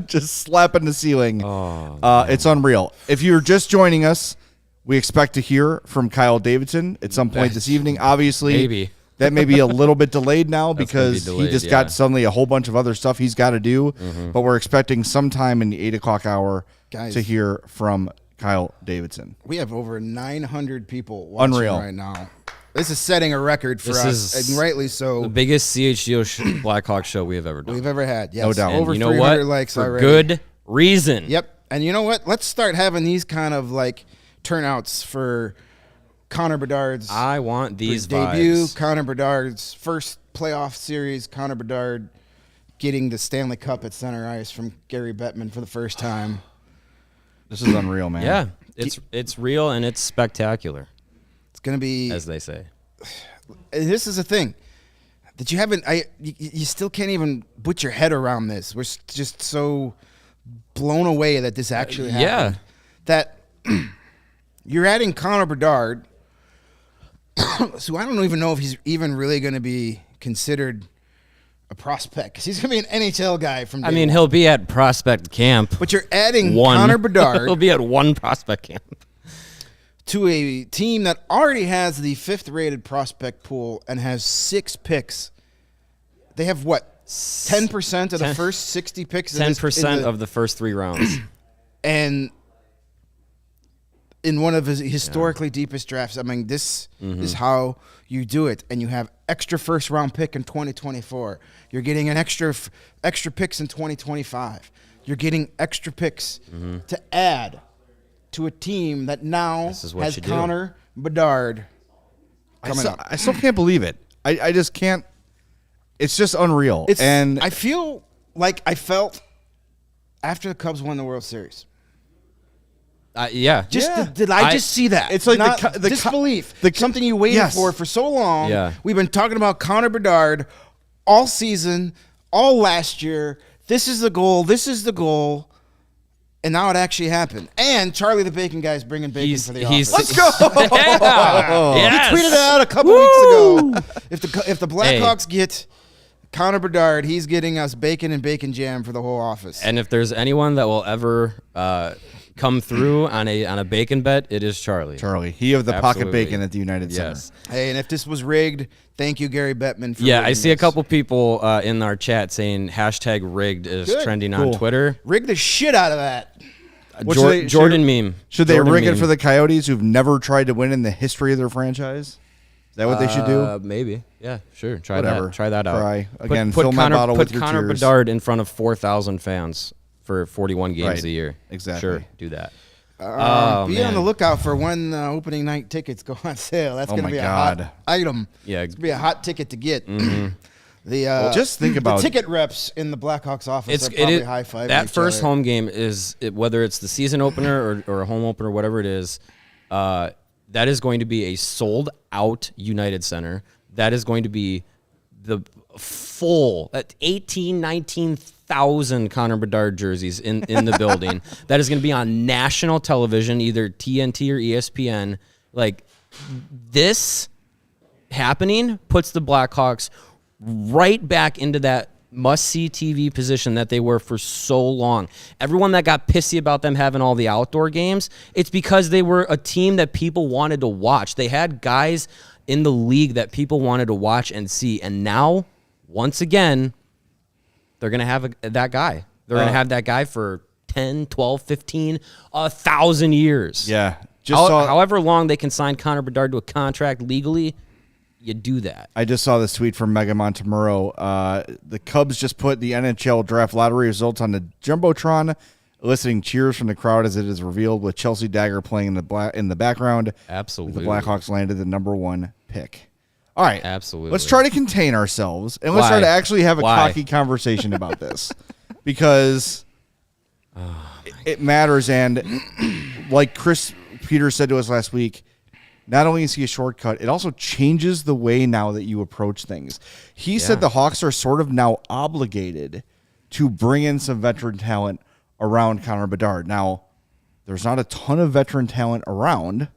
Just slapping the ceiling. It's unreal. If you're just joining us, we expect to hear from Kyle Davidson at some point this evening. Obviously, Maybe. that may be a little bit delayed now because delayed, he just got suddenly a whole bunch of other stuff he's got to do. But we're expecting sometime in the 8 o'clock hour to hear from Kyle Davidson. We have over 900 people watching Unreal. right now. This is setting a record for us, and rightly so. The biggest CHGO Blackhawks show we have ever done. We've ever had. Yes. No doubt. And Over you know 300 what? likes For already. good reason. Yep. And you know what? Let's start having these kind of like turnouts for Connor Bedard's I want these debut, vibes. Connor Bedard's first playoff series, Connor Bedard getting the Stanley Cup at center ice from Gary Bettman for the first time. This is unreal, man. Yeah, it's real and it's spectacular, It's going to be, as they say. this is a thing that you haven't, you still can't even put your head around this. We're just so blown away that this actually happened. That you're adding Connor Bedard, so I don't even know if he's even really going to be considered a prospect because he's going to be an NHL guy from day one. He'll be at prospect camp. But you're adding One. Connor Bedard He'll be at one prospect camp. to a team that already has the 5th rated prospect pool and has 6 picks. They have what? 10% of the first 60 picks? 10% of the first 3 rounds. And in one of his historically deepest drafts, this is how you do it. And you have extra first-round pick in 2024. You're getting an extra picks in 2025. You're getting extra picks to add to a team that now has Connor Bedard coming up. I still can't believe it. I just can't. It's just unreal. And I feel like I felt after the Cubs won the World Series. Yeah. Did I just see that? It's like not the disbelief. Something you waited for so long. Yeah. We've been talking about Connor Bedard all season, all last year. This is the goal. This is the goal. And now it actually happened. And Charlie the Bacon Guy is bringing bacon for the office. Let's go. Yes. He tweeted it out a couple weeks ago. If the Blackhawks get Connor Bedard, he's getting us bacon and bacon jam for the whole office. And if there's anyone that will ever come through on a bacon bet, it is Charlie. Charlie, he of the pocket Absolutely. bacon at the United Yes. Center. Hey, and if this was rigged, thank you, Gary Bettman. For Yeah, I rigging see a this. couple people in our chat saying #rigged is Good. trending on Twitter. Rig the shit out of that. Jordan meme. Should they Jordan rig it meme. for the Coyotes who've never tried to win in the history of their franchise? Is that what they should do? Maybe. Yeah, sure. Try Whatever. that. Try that out. Try. Again, put fill my Connor, bottle put with your Connor tears. Bedard in front of 4,000 fans for 41 games Right. a year. Exactly. Sure, do that. Be man. on the lookout for when the opening night tickets go on sale. That's Oh going to my be a God. hot item. Yeah. It's going to be a hot ticket to get. The Just think about the ticket reps in the Blackhawks office are It probably is- high-fiving that each first other. home game is whether it's the season opener or a home opener, whatever it is. That is going to be a sold out United Center. That is going to be the full 19,000 Connor Bedard jerseys in the building. That is going to be on national television, either TNT or ESPN. Like, this happening puts the Blackhawks right back into that must-see TV position that they were for so long. Everyone that got pissy about them having all the outdoor games, it's because they were a team that people wanted to watch. They had guys in the league that people wanted to watch and see. And now, once again, they're going to have that guy. They're going to have that guy for 10, 12, 15, 1,000 years. Yeah. Just saw, However long they can sign Connor Bedard to a contract legally, you do that. I just saw this tweet from Mega Montemurro. The Cubs just put the NHL Draft Lottery results on the Jumbotron, eliciting cheers from the crowd as it is revealed with Chelsea Dagger playing in the background. Absolutely. The Blackhawks landed the number 1 pick. All right. Absolutely. Let's try to contain ourselves, and let's Why? try to actually have a Why? cocky conversation about this because it matters. And like Chris Peters said to us last week, not only is he a shortcut, it also changes the way now that you approach things. He said the Hawks are sort of now obligated to bring in some veteran talent around Connor Bedard. Now, there's not a ton of veteran talent around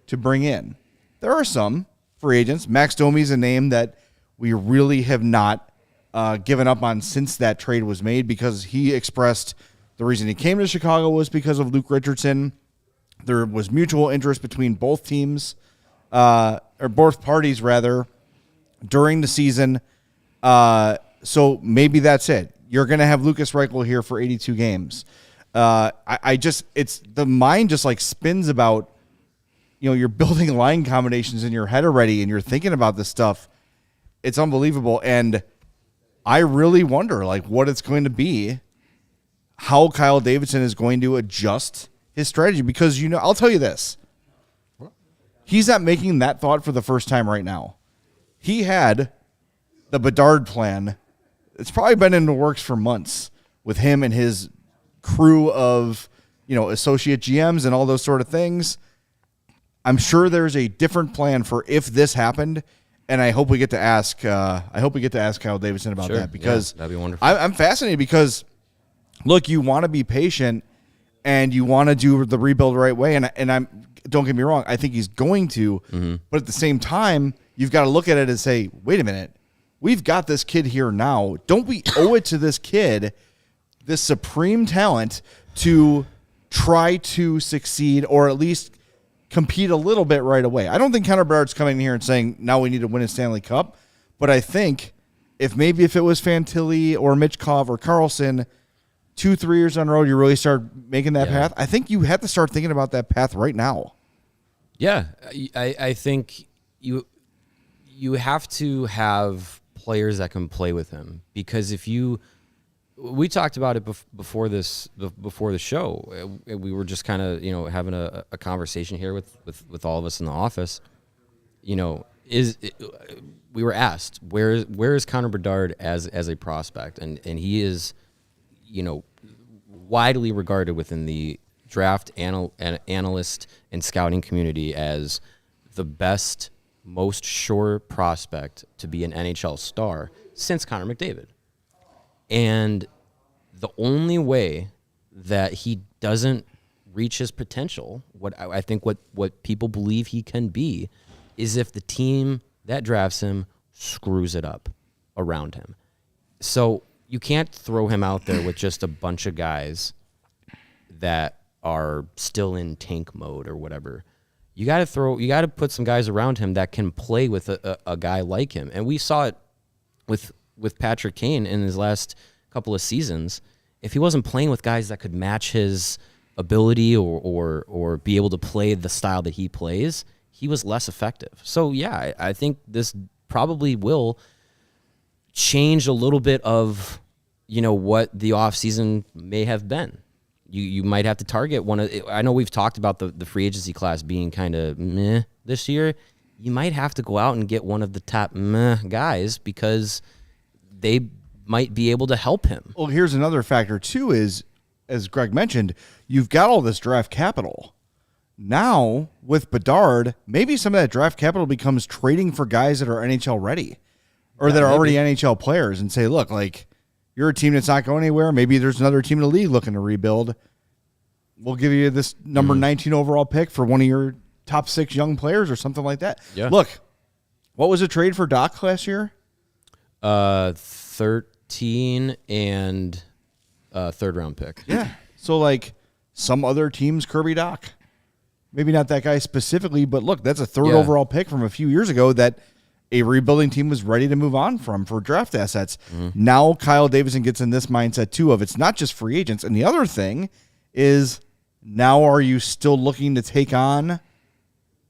to bring in. There are some free agents. Max Domi's a name that we really have not given up on since that trade was made because he expressed the reason he came to Chicago was because of Luke Richardson. There was mutual interest between both teams, or both parties, rather, during the season. So maybe that's it. You're going to have Lucas Reichel here for 82 games. It's the mind just like spins about, you're building line combinations in your head already and you're thinking about this stuff. It's unbelievable. And I really wonder like what it's going to be, how Kyle Davidson is going to adjust his strategy, because I'll tell you this. He's not making that thought for the first time right now. He had the Bedard plan. It's probably been in the works for months with him and his crew of, associate GMs and all those sort of things. I'm sure there's a different plan for if this happened, and I hope we get to ask. Kyle Davidson about that because that'd be wonderful. I'm fascinated because, look, you want to be patient and you want to do the rebuild the right way, and I'm. Don't get me wrong, I think he's going to, but at the same time, you've got to look at it and say, wait a minute, we've got this kid here now. Don't we owe it to this kid, this supreme talent, to try to succeed or at least compete a little bit right away? I don't think Connor Bedard's coming in here and saying, now we need to win a Stanley Cup, but I think if it was Fantilli or Mitchkov or Carlson, 2-3 years on the road, you really start making that path. I think you have to start thinking about that path right now. Yeah, I think you have to have players that can play with him, because we talked about it before the show. We were just kind of having a conversation here with all of us in the office. We were asked where is Connor Bedard as a prospect, and he is widely regarded within the draft analyst and scouting community as the best, most sure prospect to be an NHL star since Connor McDavid. And the only way that he doesn't reach his potential, what people believe he can be, is if the team that drafts him screws it up around him. So you can't throw him out there with just a bunch of guys that are still in tank mode or whatever. You got to put some guys around him that can play with a guy like him. And we saw it with Patrick Kane in his last couple of seasons. If he wasn't playing with guys that could match his ability or be able to play the style that he plays, he was less effective. So, yeah, I think this probably will change a little bit of, what the offseason may have been. You might have to target one of. I know we've talked about the free agency class being kind of meh this year. You might have to go out and get one of the top meh guys because they might be able to help him. Well, here's another factor too: is as Greg mentioned, you've got all this draft capital. Now with Bedard, maybe some of that draft capital becomes trading for guys that are NHL ready, or that are already NHL players, and say, look, like. You're a team that's not going anywhere. Maybe there's another team in the league looking to rebuild. We'll give you this number 19 overall pick for one of your top 6 young players or something like that. Yeah. Look, what was the trade for Doc last year? 13 and third round pick. Yeah. So like some other team's Kirby Doc. Maybe not that guy specifically, but look, that's a third overall pick from a few years ago that a rebuilding team was ready to move on from for draft assets. Now Kyle Davidson gets in this mindset too of it's not just free agents. And the other thing is now are you still looking to take on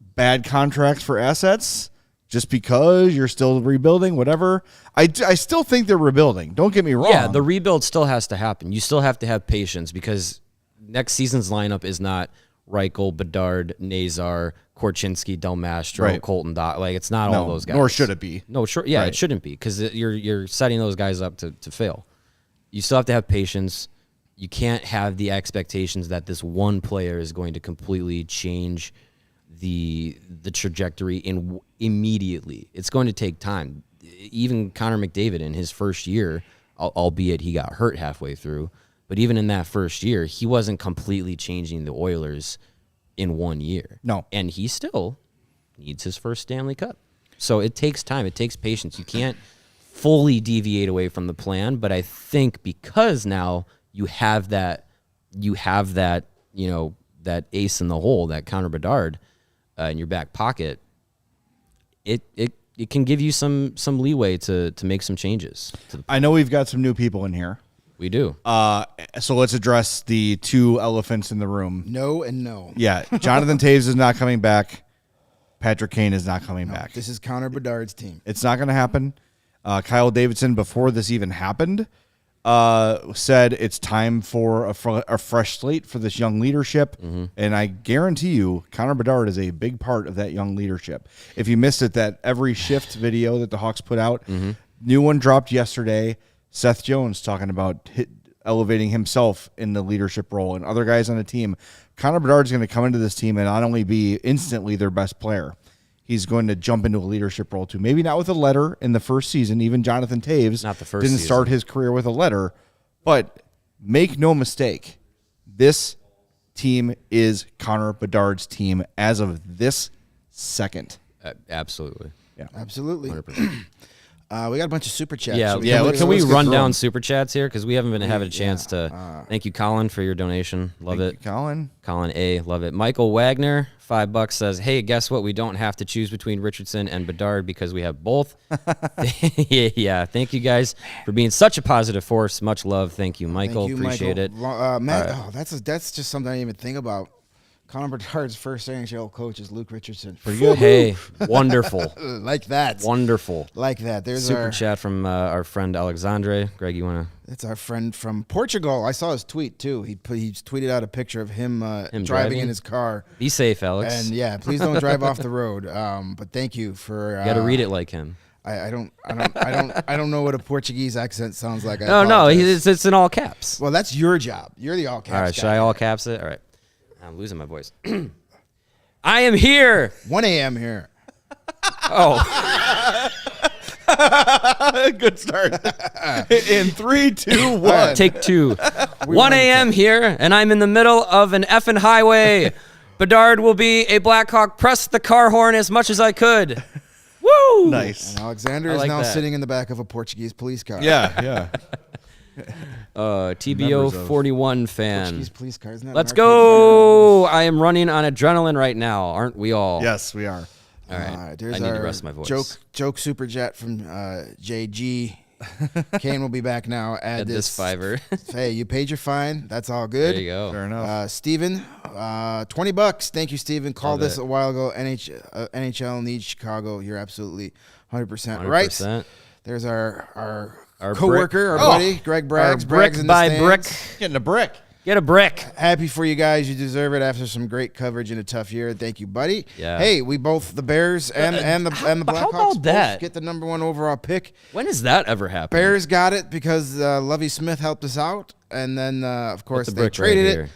bad contracts for assets just because you're still rebuilding, whatever? I still think they're rebuilding. Don't get me wrong. Yeah, the rebuild still has to happen. You still have to have patience because next season's lineup is not Reichel, Bedard, Nazar, Korchinski, Del Mastro, Colton Dot. Like, it's not all those guys. Nor should it be. No, sure. Yeah, it shouldn't be because you're setting those guys up to fail. You still have to have patience. You can't have the expectations that this one player is going to completely change the trajectory immediately. It's going to take time. Even Connor McDavid in his first year, albeit he got hurt halfway through, but even in that first year, he wasn't completely changing the Oilers in 1 year. No. And he still needs his first Stanley Cup. So it takes time. It takes patience. You can't fully deviate away from the plan, but I think because now you have that, that ace in the hole, that Connor Bedard in your back pocket, it can give you some leeway to make some changes. I know we've got some new people in here. We do. So let's address the two elephants in the room. No and no. Yeah, Jonathan Taves is not coming back. Patrick Kane is not coming back. This is Connor Bedard's team. It's not going to happen. Kyle Davidson, before this even happened, said it's time for a fresh slate for this young leadership. And I guarantee you, Connor Bedard is a big part of that young leadership. If you missed it, that every shift video that the Hawks put out, new one dropped yesterday. Seth Jones talking about elevating himself in the leadership role and other guys on the team. Connor Bedard is going to come into this team and not only be instantly their best player, he's going to jump into a leadership role too. Maybe not with a letter in the first season. Even Jonathan Taves didn't start his career with a letter. But make no mistake, this team is Connor Bedard's team as of this second. Absolutely. Yeah, absolutely. 100%. We got a bunch of super chats. Yeah, So can we run down super chats here because we haven't been having a chance to. Thank you, Colin, for your donation. Love it, Colin. Colin A, love it. Michael Wagner, $5 says, "Hey, guess what? We don't have to choose between Richardson and Bedard because we have both." Yeah. Thank you guys for being such a positive force. Much love. Thank you, Michael. Appreciate it. Matt, that's just something I didn't even think about. Connor Bedard's first NHL coach is Luke Richardson. Pretty good. Hey, wonderful. Like that. Wonderful. Like that. There's super chat from our friend Alexandre. Greg, you want to? That's our friend from Portugal. I saw his tweet too. He tweeted out a picture of him driving in his car. Be safe, Alex. And yeah, please don't drive off the road. But thank you for. You got to read it like him. I don't know what a Portuguese accent sounds like. No, it's in all caps. Well, that's your job. You're the all caps. All right, guy. should I all caps it? All right. I'm losing my voice. I am here. 1 a.m. here. Oh. Good start. In 3, 2, 1. Take 2. 1 a.m. here, and I'm in the middle of an effing highway. Bedard will be a Blackhawk. Press the car horn as much as I could. Woo! Nice. And Alexander is now sitting in the back of a Portuguese police car. Yeah. TBO 41 fan. Portuguese police car. Isn't that Let's an go. I am running on adrenaline right now, aren't we all? Yes, we are. All right. There's I need to rest my voice. Joke super chat from JG. Kane will be back now. Add At this fiver. Hey, you paid your fine. That's all good. There you go. Fair enough. Steven, $20. Thank you, Steven. Called Love this it. a while ago. NHL needs Chicago. You're absolutely 100% right. 100%. There's our Our coworker, brick. our buddy, Greg Braggs. Our brick Braggs in the by stands. brick. Getting a brick. Get a brick. Happy for you guys. You deserve it after some great coverage in a tough year. Thank you, buddy. Yeah. Hey, we both, the Bears and the Blackhawks, how about both that? get the number 1 overall pick. When has that ever happened? Bears got it because Lovie Smith helped us out, and then of course the they brick traded right it. here.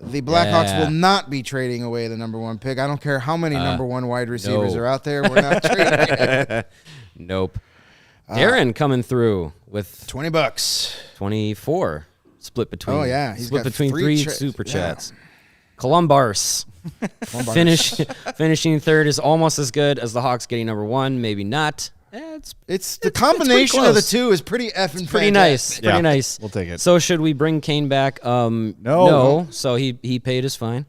The Blackhawks Yeah. will not be trading away the number 1 pick. I don't care how many number 1 wide receivers no. are out there. We're not trading it. Nope. Darren coming through with $20. 24 split between. Oh, yeah. He's split got between three three super yeah. chats. Columbars. Finishing third is almost as good as the Hawks getting number 1. Maybe not. It's the combination pretty of the close. two is pretty effing Pretty nice. fantastic. Pretty Yeah, nice. we'll take it. So should we bring Kane back? No. So he paid his fine.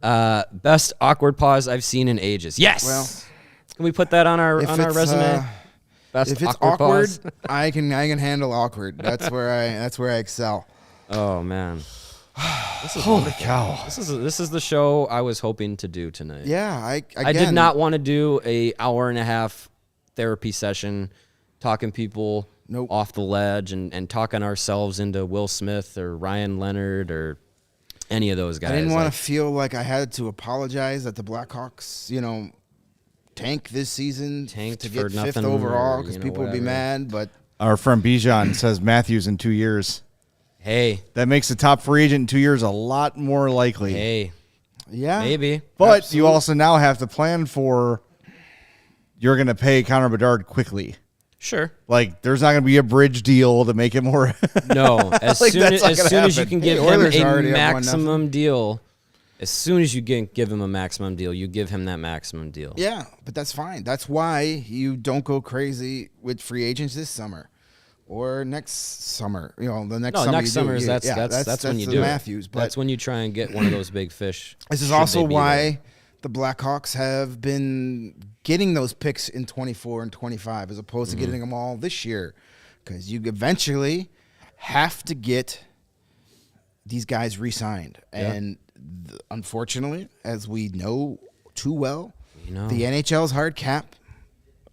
Best awkward pause I've seen in ages. Yes. Well, can we put that on our if on our it's, Resume? Best If it's awkward awkward, pause. I can handle awkward. That's where I excel. Oh man. Holy cow. This is the show I was hoping to do tonight. Yeah, I did not want to do a hour and a half therapy session talking people Nope. off the ledge and talking ourselves into Will Smith or Ryan Leonard or any of those guys. I didn't want Like, to feel like I had to apologize that the Blackhawks, tank this season Tanked to for get 5th nothing overall or, because people would be whatever. mad. But Our friend Bijan says Matthews in 2 years. Hey, That makes the top free agent in 2 years a lot more likely. hey, yeah, maybe. But Absolutely. you also now have to plan for you're going to pay Connor Bedard quickly. Sure. Like, there's not going to be a bridge deal to make it more. No, as Like, soon that's not as gonna soon as you happen. can give Hey, him Oilers a already have 1-0. maximum deal, as soon as you give him a maximum deal, you give him that maximum deal. yeah, but that's fine. That's why you don't go crazy with free agents this summer or next summer. The next No, summer. next you do summer it. is that's when you the do Matthews. it. But That's when you try and get one of those big fish. this is should also they be why there. the Blackhawks have been getting those picks in 24 and 25 as opposed to getting them all this year, because you eventually have to get these guys re-signed. Yeah. And unfortunately, as we know too well, know. the NHL's hard cap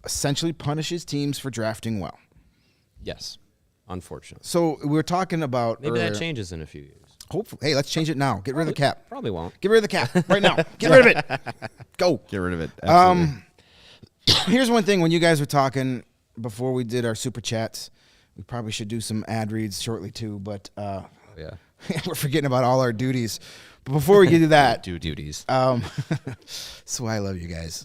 essentially punishes teams for drafting well. Yes, unfortunately. So we were talking about Maybe that earlier- changes in a few years. Hopefully, hey, let's change it now. Get rid of the cap. Probably won't. Get rid of the cap right now. Get rid of it. Go. Get rid of it. Absolutely. Here's one thing. When you guys were talking before we did our super chats, we probably should do some ad reads shortly too, but Yeah. we're forgetting about all our duties. But before we get to that, Do duties. that's why I love you guys.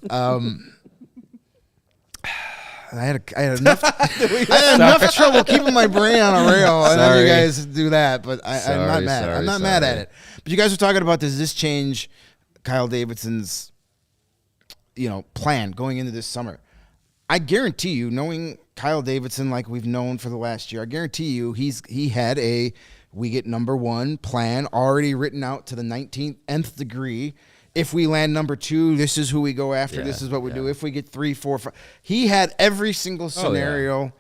I had enough. I had enough trouble keeping my brain on a rail. I know you Sorry. guys do that, but I'm not mad. Sorry, I'm not mad at sorry. it. But you guys were talking about, does this change Kyle Davidson's, plan going into this summer? I guarantee you, knowing Kyle Davidson like we've known for the last year, I guarantee you he had a we get number 1 plan already written out to the 19th degree. If we land number 2, this is who we go after. Yeah, This is what we yeah. do. If we get 3, 4, 5. He had every single scenario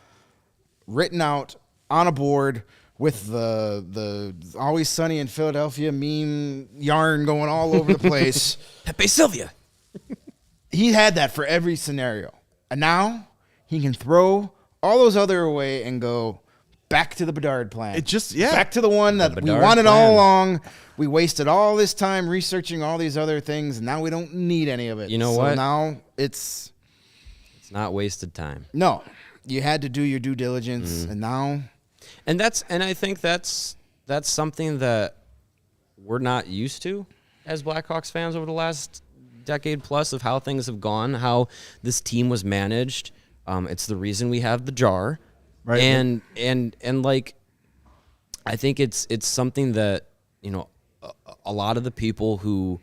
written out on a board with the Always Sunny in Philadelphia meme yarn going all over the place. Pepe Sylvia. He had that for every scenario. And now he can throw all those other away and go back to the Bedard plan. Back to the one that we Bedard wanted all plan. along. We wasted all this time researching all these other things, and now we don't need any of it. You know so what? Now it's It's not wasted time. no. You had to do your due diligence, and now And I think that's something that we're not used to as Blackhawks fans over the last decade plus of how things have gone, how this team was managed. It's the reason we have the jar. Right. And like I think it's something that, a lot of the people who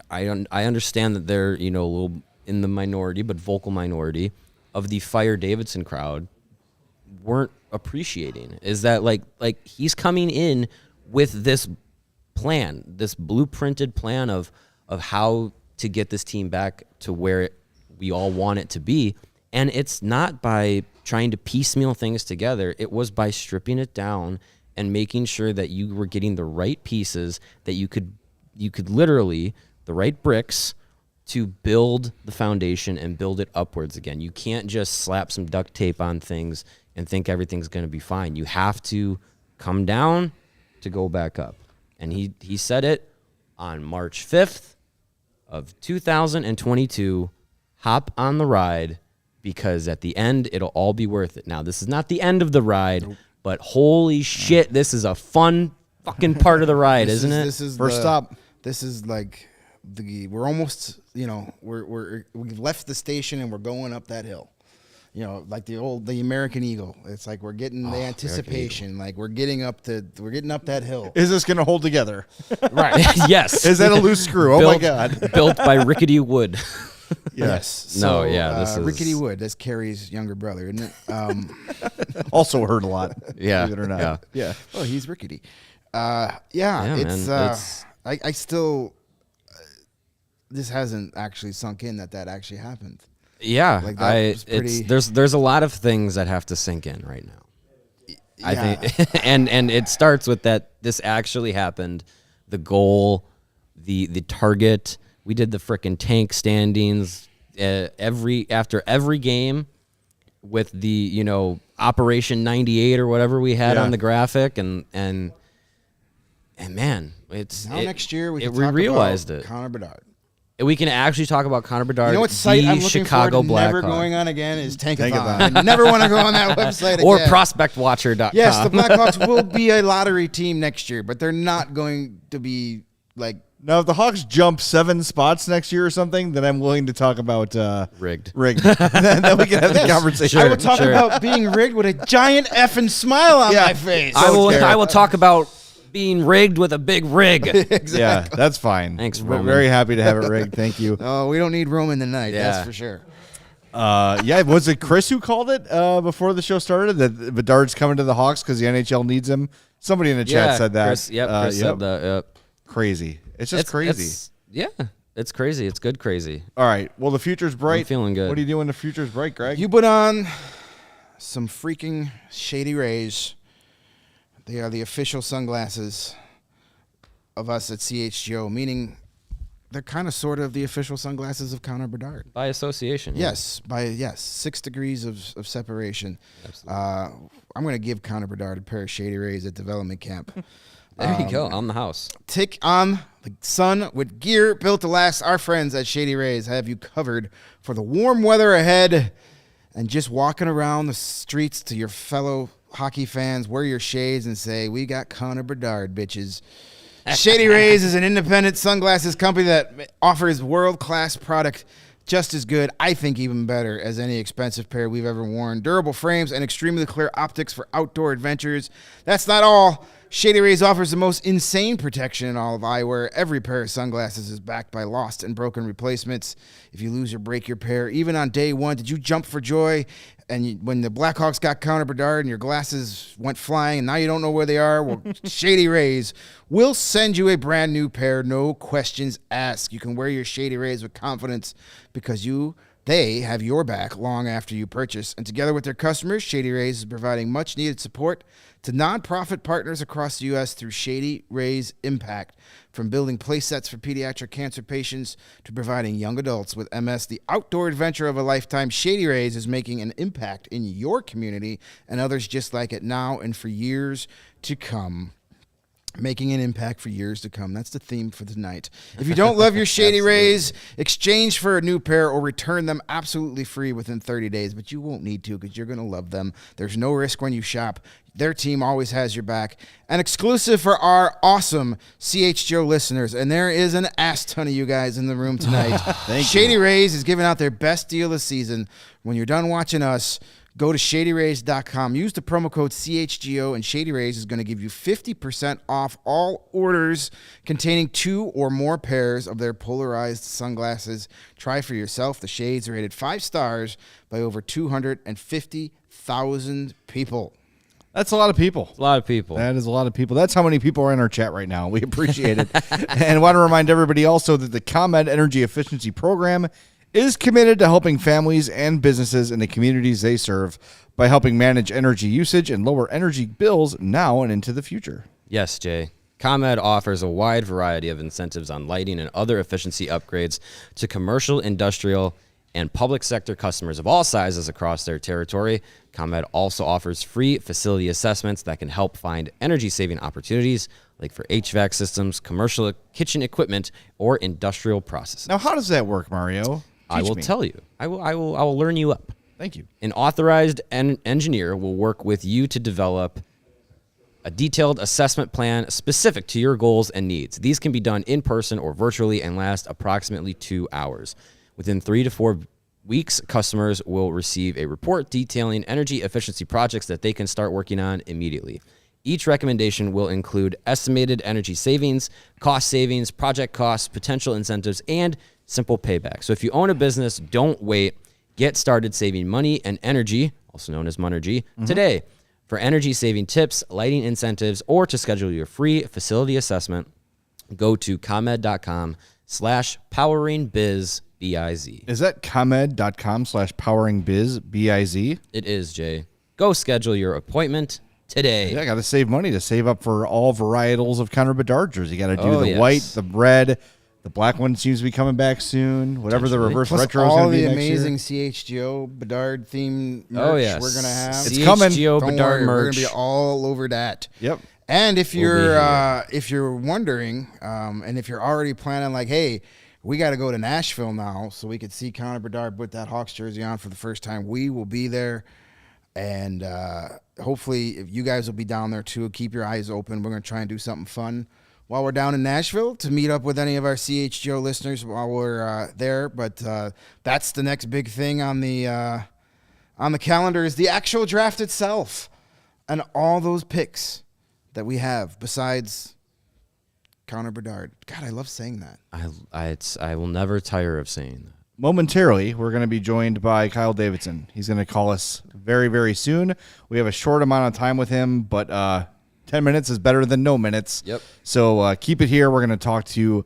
I understand that they're, a little in the minority, but vocal minority of the Fire Davidson crowd weren't appreciating is that like he's coming in with this plan, this blueprinted plan of how to get this team back to where we all want it to be. And it's not by trying to piecemeal things together. It was by stripping it down and making sure that you were getting the right pieces, that you could literally, the right bricks to build the foundation and build it upwards again. You can't just slap some duct tape on things and think everything's going to be fine. You have to come down to go back up. And he said it on March 5th of 2022, hop on the ride, because at the end, it'll all be worth it. Now, this is not the end of the ride, but holy shit, this is a fun fucking part of the ride, isn't it? This is First stop. This is like we're almost, we left the station and we're going up that hill. Like the American Eagle. It's like we're getting the anticipation. Like we're getting up that hill. Is this going to hold together? Right. Yes. Is that a loose screw? Oh my God. Built by rickety wood. Yes. No, yeah, this is Rickety Wood. That's Carrie's younger brother, isn't it? Also heard a lot. Yeah. Believe it or not. Yeah. Oh, he's rickety. Yeah, It's man, I still this hasn't actually sunk in that actually happened. Yeah, Like that was pretty- there's a lot of things that have to sink in right now. I Yeah. think, and it starts with that this actually happened, the goal, the target. We did the frickin' tank standings after every game with the Operation 98 or whatever we had on the graphic, and man, Next year we realized about it. Connor Bedard. We can actually talk about Connor Bedard. You know what site the I'm looking Chicago forward to never Blackhawks. going on again is Tankathon. Tankathon. I never want to go on that website again. Or prospectwatcher.com. Yes, the Blackhawks will be a lottery team next year, but they're not going to be like. Now, if the Hawks jump 7 spots next year or something, then I'm willing to talk about rigged. then we can have the conversation. I will talk about being rigged with a giant effing smile on my face. I will talk about being rigged with a big rig. Exactly. Yeah, that's fine. Thanks, We're Roman. very happy to have it rigged. Thank you. Oh, we don't need Roman tonight. Yeah. That's for sure. Was it Chris who called it before the show started that Bedard's coming to the Hawks because the NHL needs him? Somebody in the chat said that. Chris, Chris said that. Yep. Crazy. It's just crazy. It's crazy. It's good crazy. All right. Well, the future's bright. I'm feeling good. What are you doing? The future's bright, Greg. You put on some freaking Shady Rays. They are the official sunglasses of us at CHGO, meaning they're kind of sort of the official sunglasses of Connor Bedard. By association. Yes, 6 degrees of separation. I'm going to give Connor Bedard a pair of Shady Rays at development camp. There you go. On the house. Take on the sun with gear built to last. Our friends at Shady Rays have you covered for the warm weather ahead. And just walking around the streets to your fellow hockey fans, wear your shades and say, we got Connor Bedard, bitches. Shady Rays is an independent sunglasses company that offers world-class product just as good, I think even better, as any expensive pair we've ever worn. Durable frames and extremely clear optics for outdoor adventures. That's not all. Shady Rays offers the most insane protection in all of eyewear. Every pair of sunglasses is backed by lost and broken replacements. If you lose or break your pair, even on day one, did you jump for joy? And when the Blackhawks got Connor Bedard and your glasses went flying and now you don't know where they are, well, Shady Rays will send you a brand new pair, no questions asked. You can wear your Shady Rays with confidence because they have your back long after you purchase. And together with their customers, Shady Rays is providing much needed support to nonprofit partners across the U.S. through Shady Rays Impact. From building play sets for pediatric cancer patients to providing young adults with MS the outdoor adventure of a lifetime, Shady Rays is making an impact in your community and others just like it now and for years to come. Making an impact for years to come. That's the theme for tonight. If you don't love your Shady Rays, exchange for a new pair or return them absolutely free within 30 days. But you won't need to because you're going to love them. There's no risk when you shop. Their team always has your back. An exclusive for our awesome CHGO listeners. And there is an ass ton of you guys in the room tonight. Shady Rays is giving out their best deal this season. When you're done watching us, go to ShadyRays.com. Use the promo code CHGO, and Shady Rays is going to give you 50% off all orders containing 2 or more pairs of their polarized sunglasses. Try for yourself. The shades are rated 5 stars by over 250,000 people. That's a lot of people. A lot of people. That is a lot of people. That's how many people are in our chat right now. We appreciate it. And want to remind everybody also that the ComEd Energy Efficiency Program is committed to helping families and businesses in the communities they serve by helping manage energy usage and lower energy bills now and into the future. Yes, Jay. ComEd offers a wide variety of incentives on lighting and other efficiency upgrades to commercial, industrial, and public sector customers of all sizes across their territory. ComEd also offers free facility assessments that can help find energy-saving opportunities like for HVAC systems, commercial kitchen equipment, or industrial processes. Now, how does that work, Mario? I will tell you. I will learn you up. Thank you. An authorized engineer will work with you to develop a detailed assessment plan specific to your goals and needs. These can be done in person or virtually and last approximately 2 hours. Within 3 to 4 weeks, customers will receive a report detailing energy efficiency projects that they can start working on immediately. Each recommendation will include estimated energy savings, cost savings, project costs, potential incentives, and simple payback. So if you own a business, don't wait. Get started saving money and energy, also known as Monergy, today. For energy-saving tips, lighting incentives, or to schedule your free facility assessment, go to ComEd.com/poweringbiz, B-I-Z. Is that ComEd.com/poweringbiz, B-I-Z? It is, Jay. Go schedule your appointment today. Yeah, I got to save money to save up for all varietals of Connor Bedard jersey. You got to do the yes. white, the red, the black one seems to be coming back soon. Whatever the reverse Plus retro is going all to be the next amazing year. CHGO Bedard themed merch we're gonna have. It's coming. CHGO Don't Bedard worry, we're merch. gonna be all over that. Yep. And if We'll be you're wondering, and if you're already planning, like, hey, we got to go to Nashville now so we could see Connor Bedard put that Hawks jersey on for the first time, we will be there, and hopefully, if you guys will be down there too. Keep your eyes open. We're gonna try and do something fun while we're down in Nashville to meet up with any of our CHGO listeners while we're there. But that's the next big thing on the calendar is the actual draft itself and all those picks that we have besides Connor Bedard. God, I love saying that. I will never tire of saying that. Momentarily, we're going to be joined by Kyle Davidson. He's going to call us very, very soon. We have a short amount of time with him, but 10 minutes is better than no minutes. Yep. So keep it here. We're going to talk to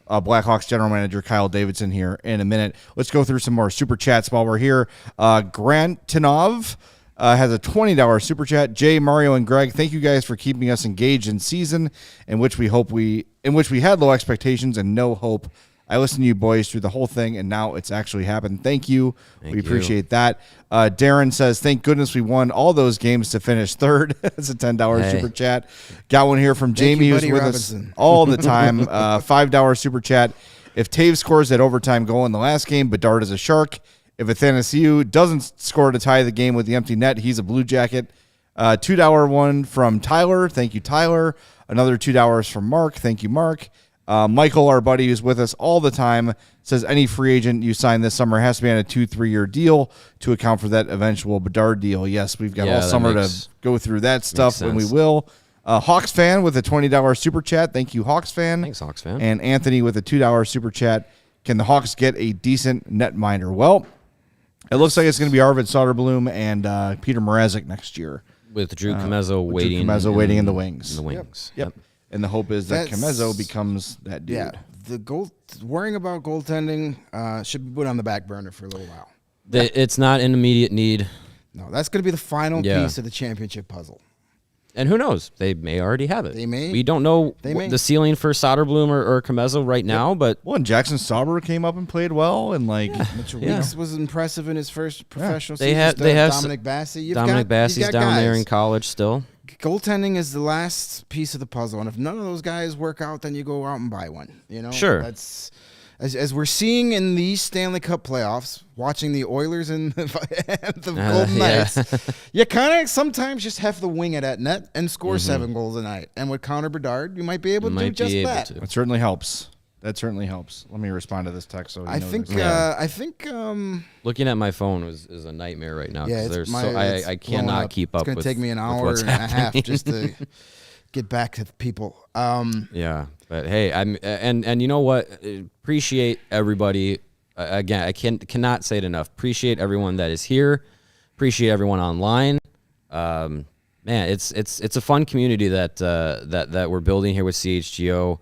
Blackhawks general manager Kyle Davidson here in a minute. Let's go through some more super chats while we're here. Grant Tinov has a $20 super chat. Jay, Mario, and Greg, thank you guys for keeping us engaged in season in which we had low expectations and no hope. I listened to you boys through the whole thing, and now it's actually happened. Thank you. We appreciate that. Darren says, thank goodness we won all those games to finish third. That's a $10 super chat. Got one here from Jamie, who's with us all the time. $5 super chat. If Taves scores that overtime goal in the last game, Bedard is a Shark. If Athanasiou doesn't score to tie the game with the empty net, he's a Blue Jacket. $2 one from Tyler. Thank you, Tyler. Another $2 from Mark. Thank you, Mark. Michael, our buddy who's with us all the time, says any free agent you sign this summer has to be on a 2-3 year deal to account for that eventual Bedard deal. Yes, we've got all summer to go through that stuff, and we will. Hawks fan with a $20 super chat. Thank you, Hawks fan. Thanks, Hawks fan. And Anthony with a $2 super chat. Can the Hawks get a decent netminder? Well, it looks like it's going to be Arvid Soderblom and Peter Mrazek next year. With Drew Comezzo waiting in the wings. Yep. And the hope is that Comezzo becomes that dude. Yeah, worrying about goaltending should be put on the back burner for a little while. It's not an immediate need. No, that's going to be the final piece of the championship puzzle. And who knows? They may already have it. They may. We don't know the ceiling for Soderblom or Comezzo right now, but... Well, and Jackson Sauber came up and played well, and Mitchell Weeks was impressive in his first professional season. They have Dominic Bassey. Dominic Bassey's down there in college still. Goaltending is the last piece of the puzzle, and if none of those guys work out, then you go out and buy one. You know, sure. That's as we're seeing in these Stanley Cup playoffs, watching the Oilers and the Golden Knights. You kind of sometimes just have to wing it at net and score 7 goals a night. And with Connor Bedard, you might be able to do just that. It certainly helps. That certainly helps. Let me respond to this text. So I think looking at my phone is a nightmare right now. Yeah, I cannot keep up. It's going to take me an hour and a half just to get back to people. Yeah, but hey, and you know what? Appreciate everybody. Again, I cannot say it enough. Appreciate everyone that is here. Appreciate everyone online. Man, it's a fun community that we're building here with CHGO.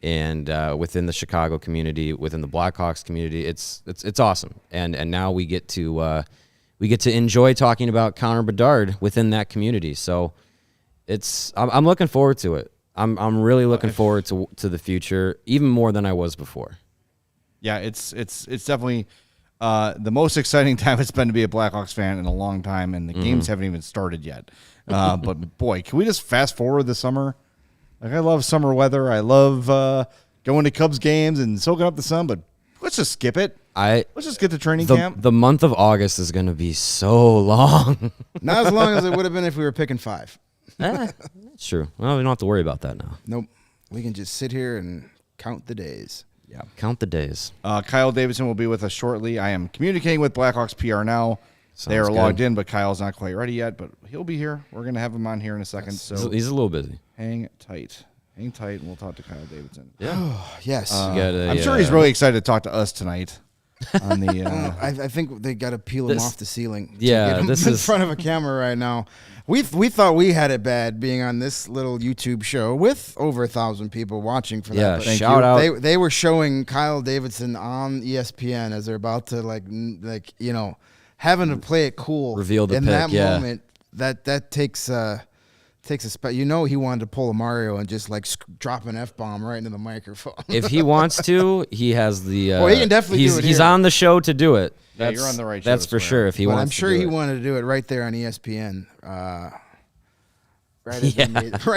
and within the Chicago community, within the Blackhawks community. It's awesome, and now we get to enjoy talking about Connor Bedard within that community. So I'm looking forward to it. I'm really looking forward to the future, even more than I was before. Yeah, it's definitely the most exciting time it's been to be a Blackhawks fan in a long time, and the games haven't even started yet. But boy, can we just fast forward the summer? Like, I love summer weather. I love going to Cubs games and soaking up the sun, but let's just skip it. Let's just get to training camp. The month of August is going to be so long. Not as long as it would have been if we were picking 5. That's true. Well, we don't have to worry about that now. Nope. We can just sit here and count the days. Yeah, count the days. Kyle Davidson will be with us shortly. I am communicating with Blackhawks PR now. They are Sounds logged good. in, but Kyle's not quite ready yet, but he'll be here. We're going to have him on here in a second. So He's a little busy. hang tight. Hang tight, and we'll talk to Kyle Davidson. Yeah. Yes. I'm sure he's really excited to talk to us tonight. On the, I think they got to peel him off the ceiling. Yeah, to get him this in is- front of a camera right now. We thought we had it bad being on this little YouTube show with over 1,000 people watching for that. Yeah, but shout out. They were showing Kyle Davidson on ESPN as they're about to having to play it cool. Reveal the in pick, that yeah. moment. That takes a spot. He wanted to pull a Mario and just drop an F-bomb right into the microphone. If he wants to, he has the. Well, he can definitely do it He's here. on the show to do it. Yeah, you're on the right show That's to for swear. sure. If he But wants, I'm sure to do he it. wanted to do it right there on ESPN. Right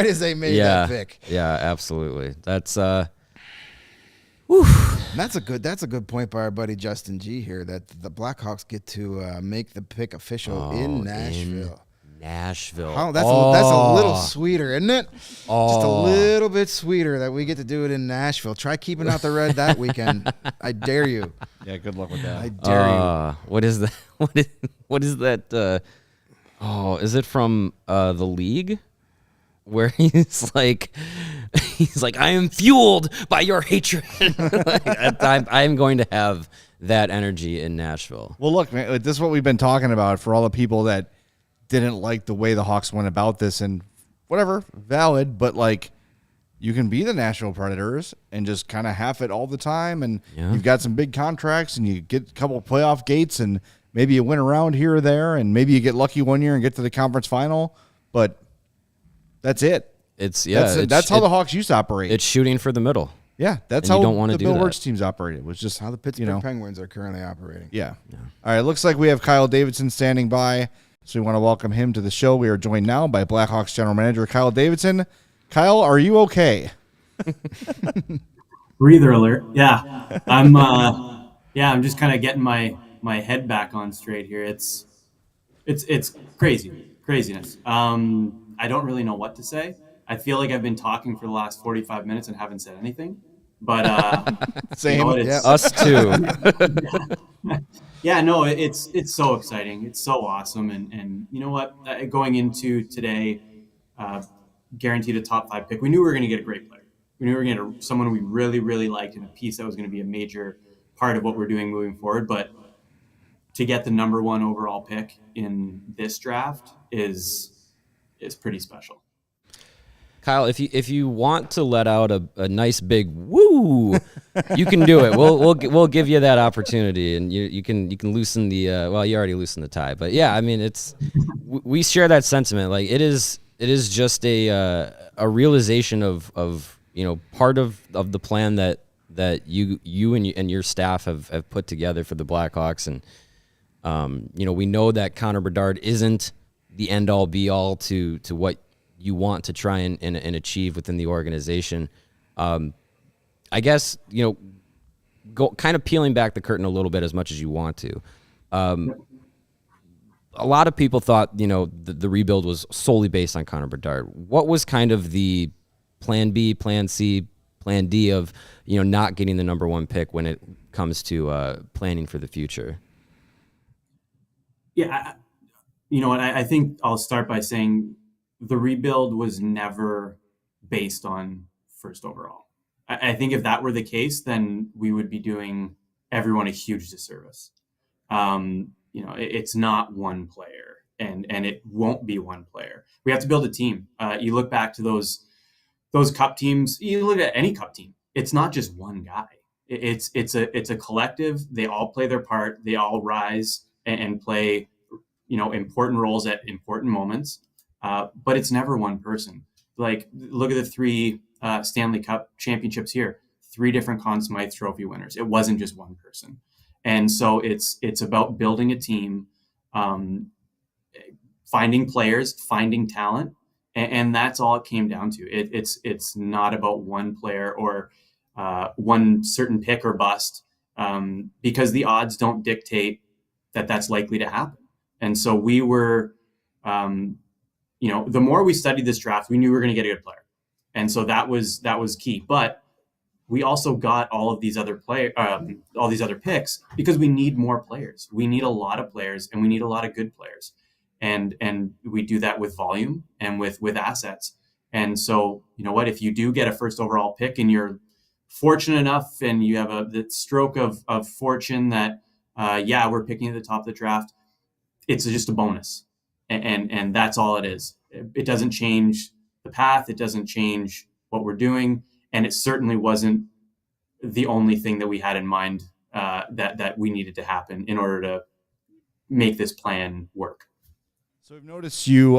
as they made that pick. Yeah, absolutely. That's And that's a good point by our buddy Justin G here, that the Blackhawks get to make the pick official in Nashville. Nashville. That's a little sweeter, isn't it? Just a little bit sweeter that we get to do it in Nashville. Try keeping out the red that weekend. I dare you. Yeah, good luck with that. I dare you. What is that? What is that? Is it from the league? Where he's like, I am fueled by your hatred. I'm going to have that energy in Nashville. Well, look, man, this is what we've been talking about for all the people that didn't like the way the Hawks went about this, and whatever, valid, but you can be the Nashville Predators and just kind of half it all the time, and you've got some big contracts, and you get a couple of playoff gates, and maybe you win around here or there, and maybe you get lucky one year and get to the conference final, but that's it. That's how the Hawks used to operate. It's shooting for the middle. Yeah, that's And you how don't wanna the do Bill that. Wirtz teams operated. It was just How the Pittsburgh Penguins are currently operating. Yeah. All right. Looks like we have Kyle Davidson standing by, so we want to welcome him to the show. We are joined now by Blackhawks general manager Kyle Davidson. Kyle, are you okay? Breather alert. Yeah. I'm just kind of getting my head back on straight here. It's craziness. I don't really know what to say. I feel like I've been talking for the last 45 minutes and haven't said anything. But Same. Us too. Yeah, no, it's so exciting. It's so awesome. And you know what? Going into today, guaranteed a top 5 pick. We knew we were going to get a great player. We knew we were going to get someone we really, really liked and a piece that was going to be a major part of what we're doing moving forward. But to get the number 1 overall pick in this draft is pretty special. Kyle, if you want to let out a nice big woo, you can do it. We'll give you that opportunity, and you can loosen the you already loosened the tie, but yeah, I mean we share that sentiment. Like it is just a realization of part of the plan that you and your staff have put together for the Blackhawks, and we know that Connor Bedard isn't the end all be all to what you want to try and achieve within the organization. I guess, go kind of peeling back the curtain a little bit as much as you want to. A lot of people thought, the rebuild was solely based on Connor Bedard. What was kind of the plan B, plan C, plan D of, not getting the number 1 pick when it comes to planning for the future? Yeah, you know what? I think I'll start by saying the rebuild was never based on first overall. I think if that were the case, then we would be doing everyone a huge disservice. It's not one player, and it won't be one player. We have to build a team. You look back to those cup teams. You look at any cup team. it's not just one guy. It's a collective. They all play their part. They all rise and play, important roles at important moments. But it's never one person. Like, look at the 3 Stanley Cup championships here. 3 different Conn Smythe Trophy winners. It wasn't just one person. And so it's about building a team, finding players, finding talent, and that's all it came down to. It's not about one player or one certain pick or bust, because the odds don't dictate that that's likely to happen. And so we were, the more we studied this draft, we knew we were going to get a good player, and so that was key. But we also got all of these other all these other picks because we need more players. We need a lot of players, and we need a lot of good players, and we do that with volume and with assets. And so, if you do get a first overall pick and you're fortunate enough and you have the stroke of fortune that, we're picking at the top of the draft, it's just a bonus. And that's all it is. It doesn't change the path. It doesn't change what we're doing. And it certainly wasn't the only thing that we had in mind that we needed to happen in order to make this plan work. So I've noticed you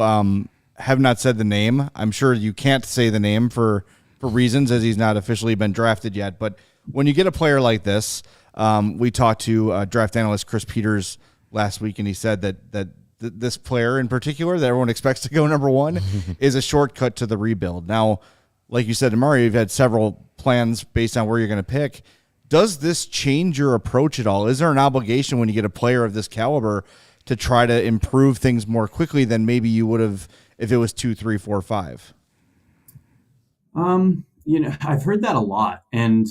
have not said the name. I'm sure you can't say the name for reasons, as he's not officially been drafted yet. But when you get a player like this, we talked to draft analyst Chris Peters last week, and he said that this player in particular that everyone expects to go number 1 is a shortcut to the rebuild. Now, like you said to Mario, you've had several plans based on where you're going to pick. Does this change your approach at all? Is there an obligation when you get a player of this caliber to try to improve things more quickly than maybe you would have if it was 2, 3, 4, 5? I've heard that a lot, and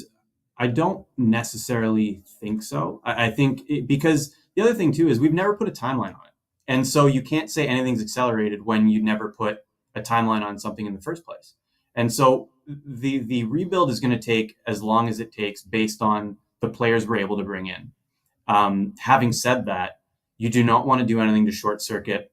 I don't necessarily think so. I think because the other thing too is we've never put a timeline on it. And so you can't say anything's accelerated when you never put a timeline on something in the first place. And so the rebuild is going to take as long as it takes based on the players we're able to bring in. Having said that, you do not want to do anything to short circuit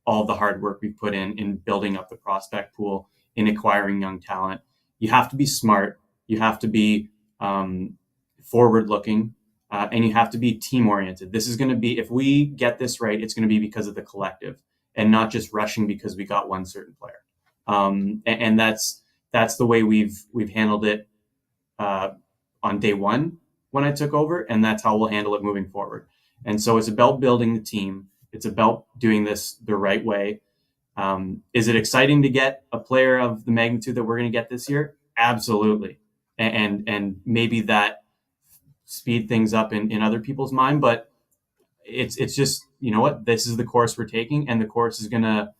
all the hard work we've put in building up the prospect pool, in acquiring young talent. You have to be smart. You have to be forward looking, and you have to be team oriented. This is going to be, if we get this right, it's going to be because of the collective and not just rushing because we got one certain player. And that's the way we've handled it on day one when I took over, and that's how we'll handle it moving forward. And so it's about building the team. It's about doing this the right way. Is it exciting to get a player of the magnitude that we're going to get this year? Absolutely. And maybe that speed things up in other people's mind, but it's just, this is the course we're taking, and the course is going to,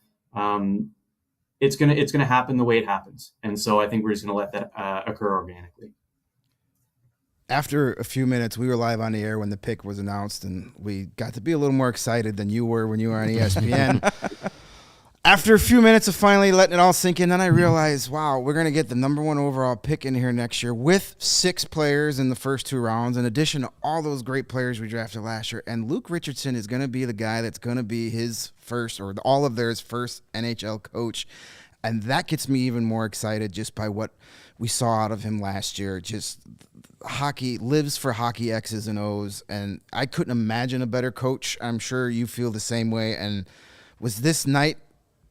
it's going to happen the way it happens. And so I think we're just going to let that occur organically. After a few minutes, we were live on the air when the pick was announced, and we got to be a little more excited than you were when you were on ESPN. After a few minutes of finally letting it all sink in, then I realized, wow, we're going to get the number 1 overall pick in here next year with 6 players in the first 2 rounds, in addition to all those great players we drafted last year. And Luke Richardson is going to be the guy that's going to be his first, or all of theirs first NHL coach. And that gets me even more excited just by what we saw out of him last year. Just hockey, lives for hockey X's and O's. And I couldn't imagine a better coach. I'm sure you feel the same way. And was this night,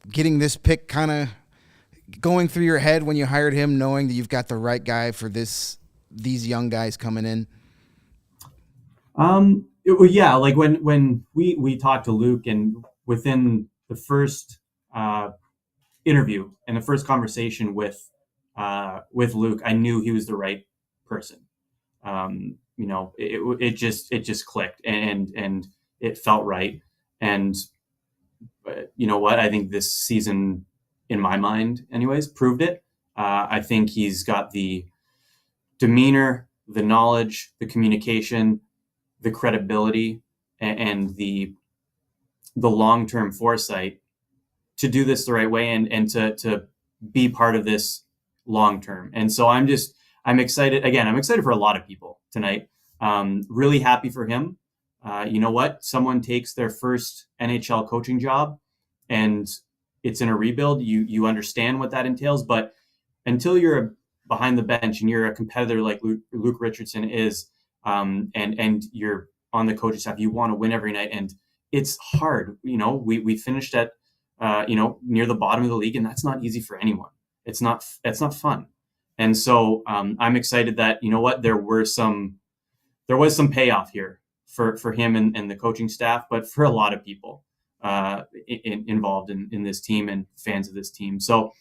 getting this pick, kind of going through your head when you hired him, knowing that you've got the right guy for these young guys coming in? Yeah, like when we talked to Luke, and within the first interview and the first conversation with Luke, I knew he was the right person. It just clicked, and it felt right. And you know what? I think this season, in my mind anyways, proved it. I think he's got the demeanor, the knowledge, the communication, the credibility, and the long-term foresight to do this the right way and to be part of this long-term. And so I'm excited. Again, I'm excited for a lot of people tonight. Really happy for him. You know what? Someone takes their first NHL coaching job and it's in a rebuild. You understand what that entails, but until you're behind the bench and you're a competitor like Luke Richardson is, and you're on the coaching staff, you want to win every night, and it's hard. We finished at near the bottom of the league, and that's not easy for anyone. It's not fun. And so I'm excited that there was some payoff here for him and the coaching staff, but for a lot of people involved in this team and fans of this team. So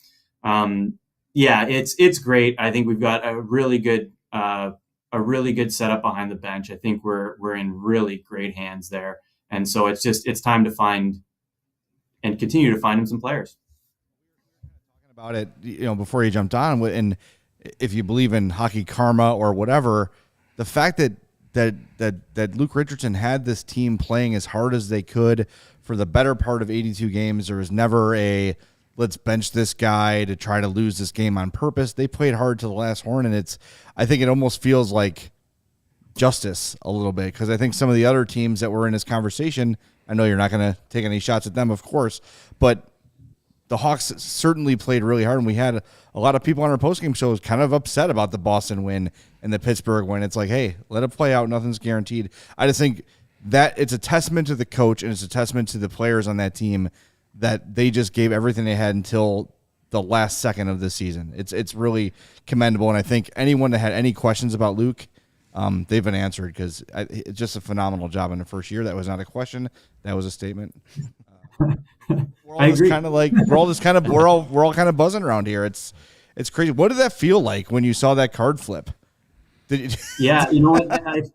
it's great. I think we've got a really good setup behind the bench. I think we're in really great hands there. And so it's time to find and continue to find him some players. About it, before you jumped on, and if you believe in hockey karma or whatever, the fact that Luke Richardson had this team playing as hard as they could for the better part of 82 games, there was never a let's bench this guy to try to lose this game on purpose. They played hard to the last horn, and I think it almost feels like justice a little bit, because I think some of the other teams that were in this conversation, I know you're not going to take any shots at them, of course, but the Hawks certainly played really hard, and we had a lot of people on our postgame shows kind of upset about the Boston win and the Pittsburgh win. It's like, hey, let it play out. Nothing's guaranteed. I just think that it's a testament to the coach, and it's a testament to the players on that team that they just gave everything they had until the last second of the season. It's really commendable, and I think anyone that had any questions about Luke, they've been answered, because it's just a phenomenal job in the first year. That was not a question. That was a statement. We're all just kind of like we're all kind of buzzing around here. It's crazy. What did that feel like when you saw that card flip? Yeah, you know what?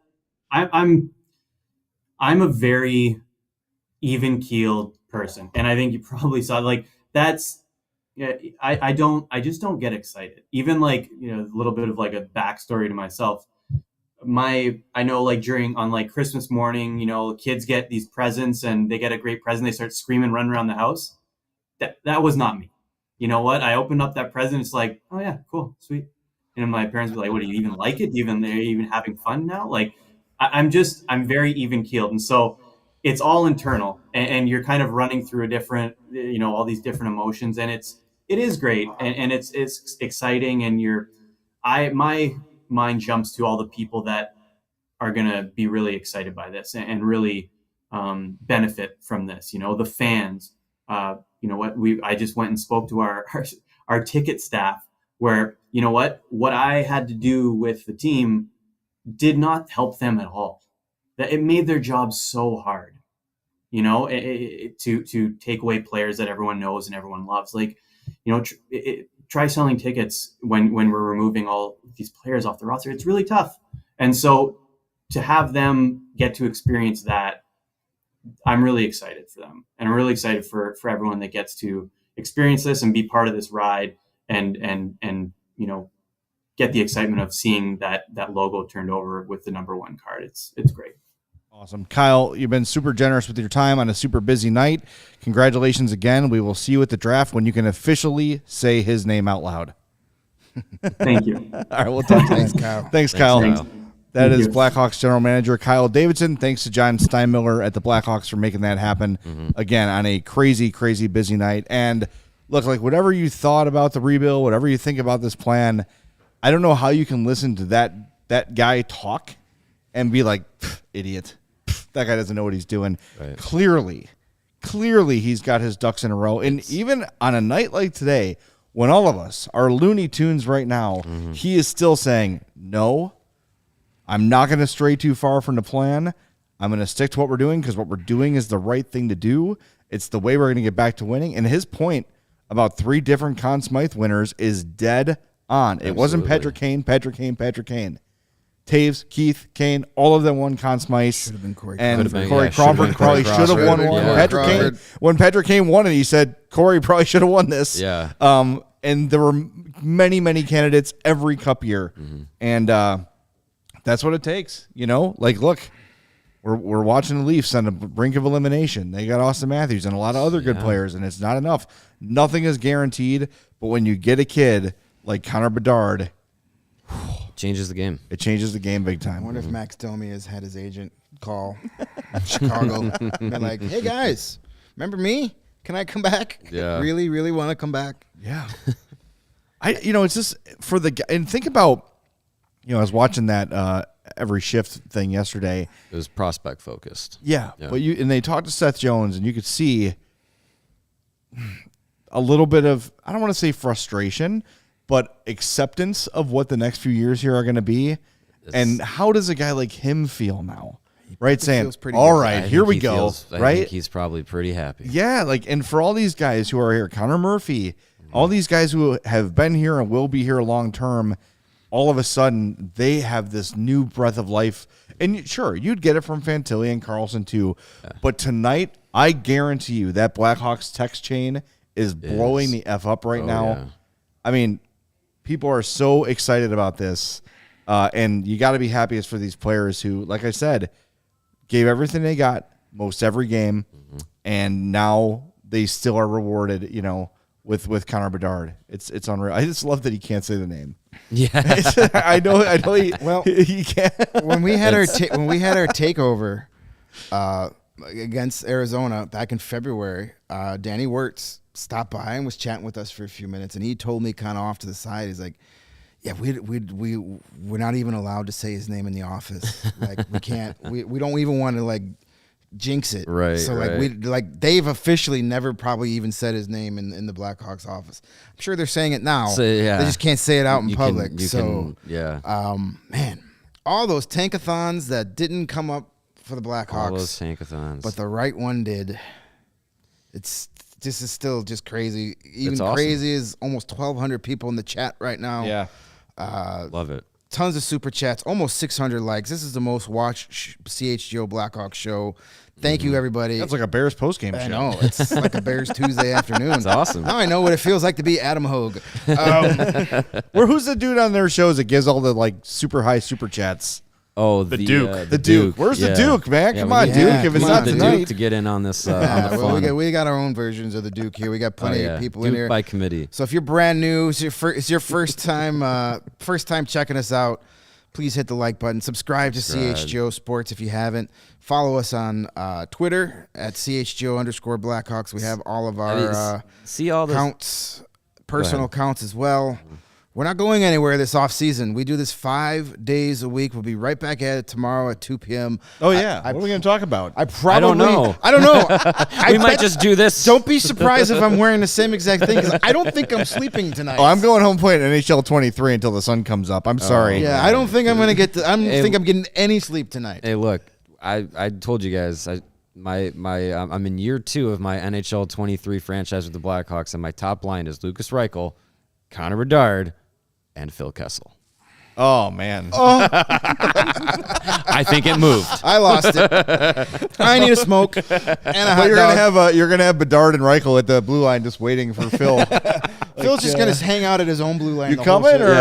I'm a very even keeled person, and I think you probably saw that's. Yeah, I just don't get excited. Even a little bit of a backstory to myself. I know on Christmas morning, kids get these presents and they get a great present. They start screaming, run around the house. That was not me. You know what? I opened up that present. It's like, oh yeah, cool, sweet. And my parents were like, what, do you even like it? Are you even having fun now? I'm very even keeled. And so it's all internal, and you're kind of running through a different, all these different emotions, and it is great. And it's exciting. And my mind jumps to all the people that are going to be really excited by this and really benefit from this. The fans. I just went and spoke to our ticket staff, where what I had to do with the team did not help them at all. That it made their job so hard, to take away players that everyone knows and everyone loves. Try selling tickets when we're removing all these players off the roster. It's really tough. And so to have them get to experience that, I'm really excited for them. And I'm really excited for everyone that gets to experience this and be part of this ride and get the excitement of seeing that logo turned over with the number 1 card. It's great. Awesome. Kyle, you've been super generous with your time on a super busy night. Congratulations again. We will see you at the draft when you can officially say his name out loud. Thank you. All right, we'll talk to you. Thanks, Kyle. Thanks. That Thank is you. Blackhawks general manager Kyle Davidson. Thanks to John Steinmiller at the Blackhawks for making that happen again on a crazy, crazy busy night. And look, whatever you thought about the rebuild, whatever you think about this plan, I don't know how you can listen to that guy talk and be like, idiot. That guy doesn't know what he's doing. Right. Clearly, he's got his ducks in a row. And even on a night like today, when all of us are Looney Tunes right now, he is still saying, no, I'm not going to stray too far from the plan. I'm going to stick to what we're doing, because what we're doing is the right thing to do. It's the way we're going to get back to winning. And his point about 3 different Conn Smythe winners is dead on. It wasn't Patrick Kane. Taves, Keith, Kane, all of them won Conn Smythe. Should have been Corey and Crawford. Corey Crawford probably should have won one. Yeah. Patrick Kane, when Patrick Kane won it, he said Corey probably should have won this. Yeah. And there were many, many candidates every cup year, and that's what it takes. Look, we're watching the Leafs on the brink of elimination. They got Austin Matthews and a lot of other good players, and it's not enough. Nothing is guaranteed, but when you get a kid like Connor Bedard, Changes the game. it changes the game big I time. wonder if Max Domi has had his agent call Chicago. They're like, hey, guys, remember me? Can I come back? Yeah. Really, really want to come back? Yeah. It's just for and think about, I was watching that every shift thing yesterday. It was prospect focused. Yeah. But they talked to Seth Jones, and you could see a little bit of, I don't want to say frustration, but acceptance of what the next few years here are going to be. And how does a guy like him feel now? Right? Saying, all right, here we go. I think he's probably pretty happy. Yeah. And for all these guys who are here, Connor Murphy, all these guys who have been here and will be here long term, all of a sudden they have this new breath of life. And sure, you'd get it from Fantilli and Carlson too. Yeah. But tonight, I guarantee you that Blackhawks text chain is blowing the F up right now. Yeah. I mean, people are so excited about this. And you got to be happiest for these players who, like I said, gave everything they got most every game. Mm-hmm. And now they still are rewarded, with Connor Bedard. It's unreal. I just love that he can't say the name. Yeah. I know he can't. When we had our takeover against Arizona back in February, Danny Wirtz stopped by and was chatting with us for a few minutes, and he told me kind of off to the side, he's like, yeah, we're not even allowed to say his name in the office. Like, we can't, we don't even want to like jinx it. Right. So they've officially never probably even said his name in the Blackhawks office. I'm sure they're saying it now. So, yeah. They just can't say it out in public. Man, all those tankathons that didn't come up for the Blackhawks. All those tankathons. But the right one did. This is still just crazy. Even awesome. Crazy is almost 1,200 people in the chat right now. Yeah. Love it. Tons of super chats, almost 600 likes. This is the most watched CHGO Blackhawks show. Thank you, everybody. That's like a Bears postgame show. I know. It's like a Bears Tuesday afternoon. That's awesome. Now I know what it feels like to be Adam Hogue. Who's the dude on their shows that gives all the like super high super chats? Oh, the Duke. The Duke. Where's the Duke, man? Come on, Duke. If it's not the tonight. Duke to get in on this. We got our own versions of the Duke here. We got plenty of people in Duke here by committee. So if you're brand new, it's your first time checking us out, please hit the like button. Subscribe to CHGO Sports if you haven't. Follow us on Twitter at CHGO_Blackhawks. We have all of our counts, personal counts as well. We're not going anywhere this off season. We do this 5 days a week. We'll be right back at it tomorrow at 2 p.m. Oh, yeah. What are we going to talk about? I don't know. We might just do this. Don't be surprised if I'm wearing the same exact thing, because I don't think I'm sleeping tonight. Oh, I'm going home playing NHL 23 until the sun comes up. I'm sorry. Yeah, I don't think I'm going to get I'm getting any sleep tonight. Hey, look, I told you guys, I'm in year 2 of my NHL 23 franchise with the Blackhawks, and my top line is Lucas Reichel, Connor Bedard, and Phil Kessel. Oh, man. I think it moved. I lost it. I need a smoke and a hot dog. You're gonna have Bedard and Reichel at the blue line just waiting for Phil. Phil's just gonna hang out at his own blue line. You coming or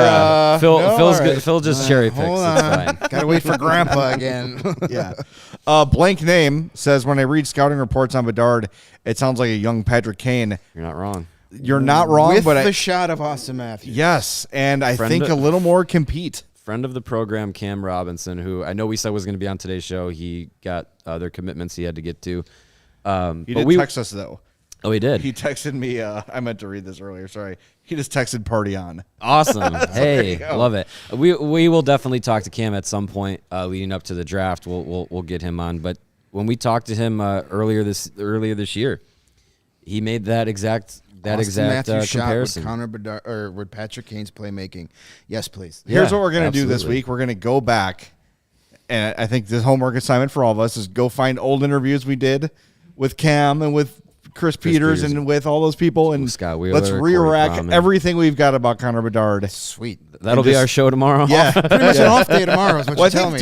Phil's good. Phil just cherry picks. Hold on. Gotta wait for Grandpa again. Yeah. Blank name says, when I read scouting reports on Bedard, it sounds like a young Patrick Kane. You're not wrong. You're not wrong, with but the shot of Austin Matthews. Yes, and I think a little more compete. Friend of the program, Cam Robinson, who I know we said was going to be on today's show. He got other commitments he had to get to. He did text us, though. Oh, he did? He texted me. I meant to read this earlier. Sorry. He just texted party on. Awesome. Hey, love it. We will definitely talk to Cam at some point leading up to the draft. We'll get him on. But when we talked to him earlier this year, he made that exact comparison. Shot with Connor Bedard, or with Patrick Kane's playmaking. Yes, please. Here's what we're going to do this week. We're going to go back, and I think the homework assignment for all of us is go find old interviews we did with Cam and with Chris Peters and with all those people, and Scott Wheeler, let's re-rack everything we've got about Connor Bedard. Sweet. That'll be our show tomorrow. Yeah, pretty much an off day tomorrow is what you're telling me.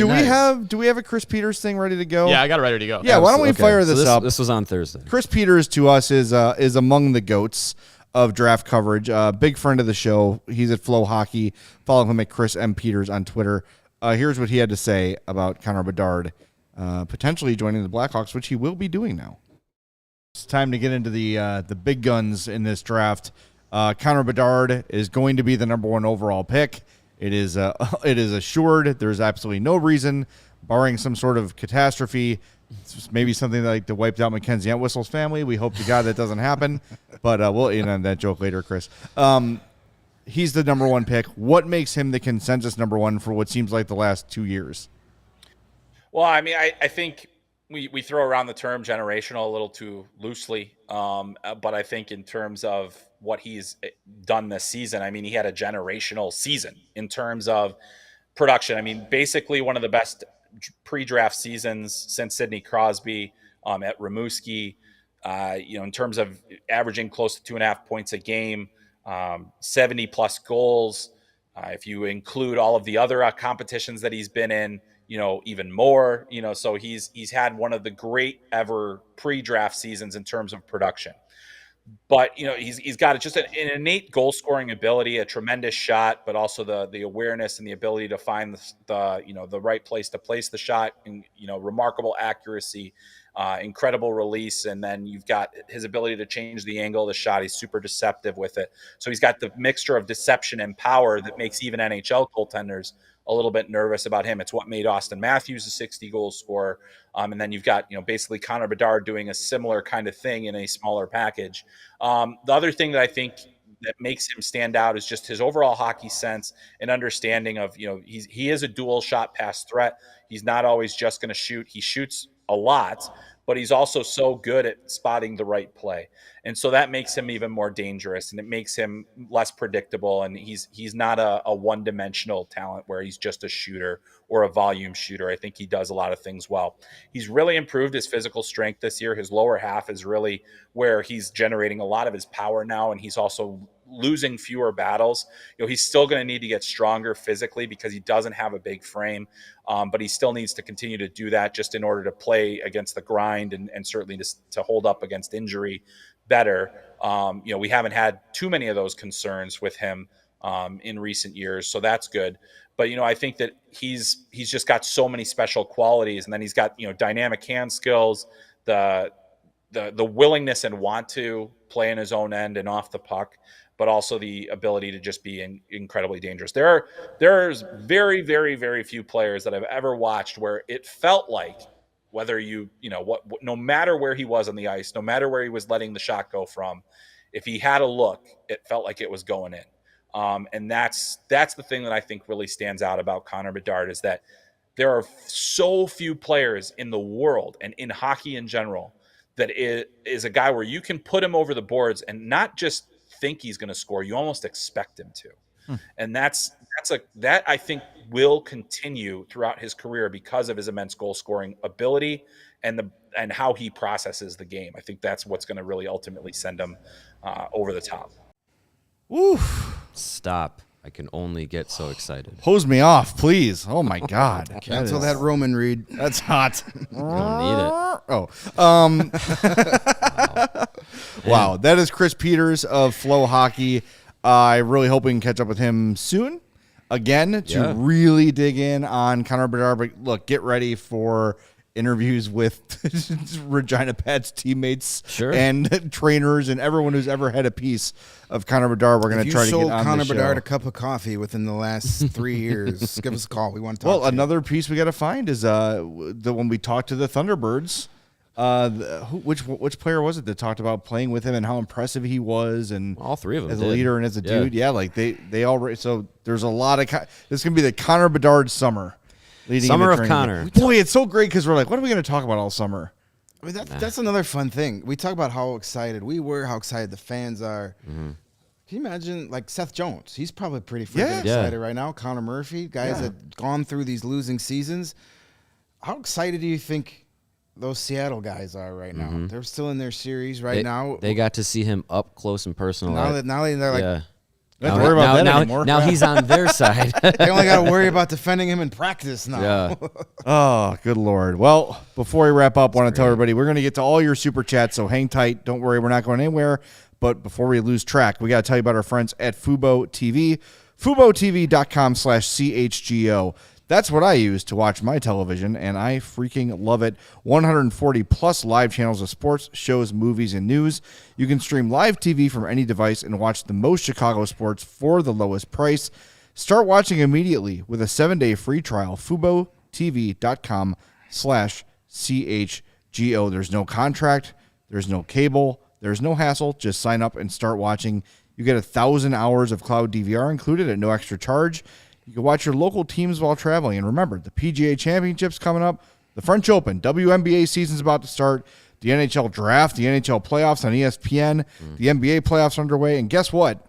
Do we have a Chris Peters thing ready to go? Yeah, I got it ready to go. Yeah, why don't we fire this up? This was on Thursday. Chris Peters to us is among the GOATs of draft coverage. Big friend of the show. He's at Flow Hockey. Follow him at Chris M. Peters on Twitter. Here's what he had to say about Connor Bedard potentially joining the Blackhawks, which he will be doing now. It's time to get into the big guns in this draft. Connor Bedard is going to be the number 1 overall pick. It is assured. There's absolutely no reason, barring some sort of catastrophe, maybe something like to wiped out Mackenzie Entwistle's family. We hope to God that doesn't happen, but we'll end on that joke later, Chris. he's the number one pick. What makes him the consensus number one for what seems like the last 2 years? Well, I mean, I think we throw around the term generational a little too loosely. But I think in terms of what he's done this season, I mean, he had a generational season in terms of production. I mean, basically one of the best pre-draft seasons since Sidney Crosby at Rimouski, in terms of averaging close to 2.5 points a game, 70 plus goals. If you include all of the other competitions that he's been in, even more, so he's had one of the great ever pre-draft seasons in terms of production. But, he's got just an innate goal scoring ability, a tremendous shot, but also the awareness and the ability to find the right place to place the shot, and, remarkable accuracy, incredible release. And then you've got his ability to change the angle of the shot. He's super deceptive with it. So he's got the mixture of deception and power that makes even NHL goaltenders a little bit nervous about him. It's what made Austin Matthews a 60-goal scorer. And then you've got, basically Connor Bedard doing a similar kind of thing in a smaller package. The other thing that I think that makes him stand out is just his overall hockey sense and understanding of, he is a dual shot pass threat. He's not always just going to shoot. He shoots a lot, but he's also so good at spotting the right play. And so that makes him even more dangerous, and it makes him less predictable. And he's not a one-dimensional talent where he's just a shooter or a volume shooter. I think he does a lot of things well. He's really improved his physical strength this year. His lower half is really where he's generating a lot of his power now, and he's also losing fewer battles. He's still going to need to get stronger physically because he doesn't have a big frame, but he still needs to continue to do that just in order to play against the grind and certainly to hold up against injury better. We haven't had too many of those concerns with him in recent years, so that's good. But I think that he's just got so many special qualities, and then he's got dynamic hand skills, the willingness and want to play in his own end and off the puck, but also the ability to just be incredibly dangerous. There's very, very, very few players that I've ever watched where it felt like, whether no matter where he was on the ice, no matter where he was letting the shot go from, if he had a look, it felt like it was going in. And that's the thing that I think really stands out about Connor Bedard, is that there are so few players in the world and in hockey in general that is a guy where you can put him over the boards and not just think he's going to score, you almost expect him to. And that I think will continue throughout his career because of his immense goal scoring ability and how he processes the game. I think that's what's going to really ultimately send him over the top. Woo! Stop. I can only get so excited. Hose me off, please. Oh my God. Cancel that Roman read. That's hot. You don't need it. Oh. Wow. That is Chris Peters of Flow Hockey. I really hope we can catch up with him soon again to really dig in on Connor Bedard. But look, get ready for interviews with Regina Pat's teammates and trainers and everyone who's ever had a piece of Connor Bedard. We're going to try to get on the show. Connor Bedard a cup of coffee within the last 3 years, give us a call. We want to talk to you. Another piece we got to find is when we talked to the Thunderbirds, which player was it that talked about playing with him and how impressive he was, and all three of them as a leader and as a dude. Yeah, like they all. So there's a lot of this is gonna be the Connor Bedard summer. Summer of Connor. Boy, it's so great because we're like, what are we going to talk about all summer? I mean, that's another fun thing. We talk about how excited we were, how excited the fans are. Mm-hmm. Can you imagine, like Seth Jones? He's probably pretty freaking excited right now. Connor Murphy, guys that gone through these losing seasons. How excited do you think those Seattle guys are right now? Mm-hmm. They're still in their series now. They got to see him up close and personal. Now they're like, don't worry about that anymore. Now he's on their side. They only got to worry about defending him in practice now. Yeah. Oh, good Lord. Well, before we wrap up, I want to tell everybody we're going to get to all your super chats, so hang tight. Don't worry, we're not going anywhere. But before we lose track, we got to tell you about our friends at Fubo TV, FuboTV.com/CHGO. That's what I use to watch my television, and I freaking love it. 140 plus live channels of sports, shows, movies, and news. You can stream live TV from any device and watch the most Chicago sports for the lowest price. Start watching immediately with a 7-day free trial. FuboTV.com/CHGO. There's no contract. There's no cable. There's no hassle. Just sign up and start watching. You get 1,000 hours of cloud DVR included at no extra charge. You can watch your local teams while traveling. And remember, the PGA Championship's coming up, the French Open, WNBA season's about to start, the NHL Draft, the NHL playoffs on ESPN, the NBA playoffs underway. And guess what?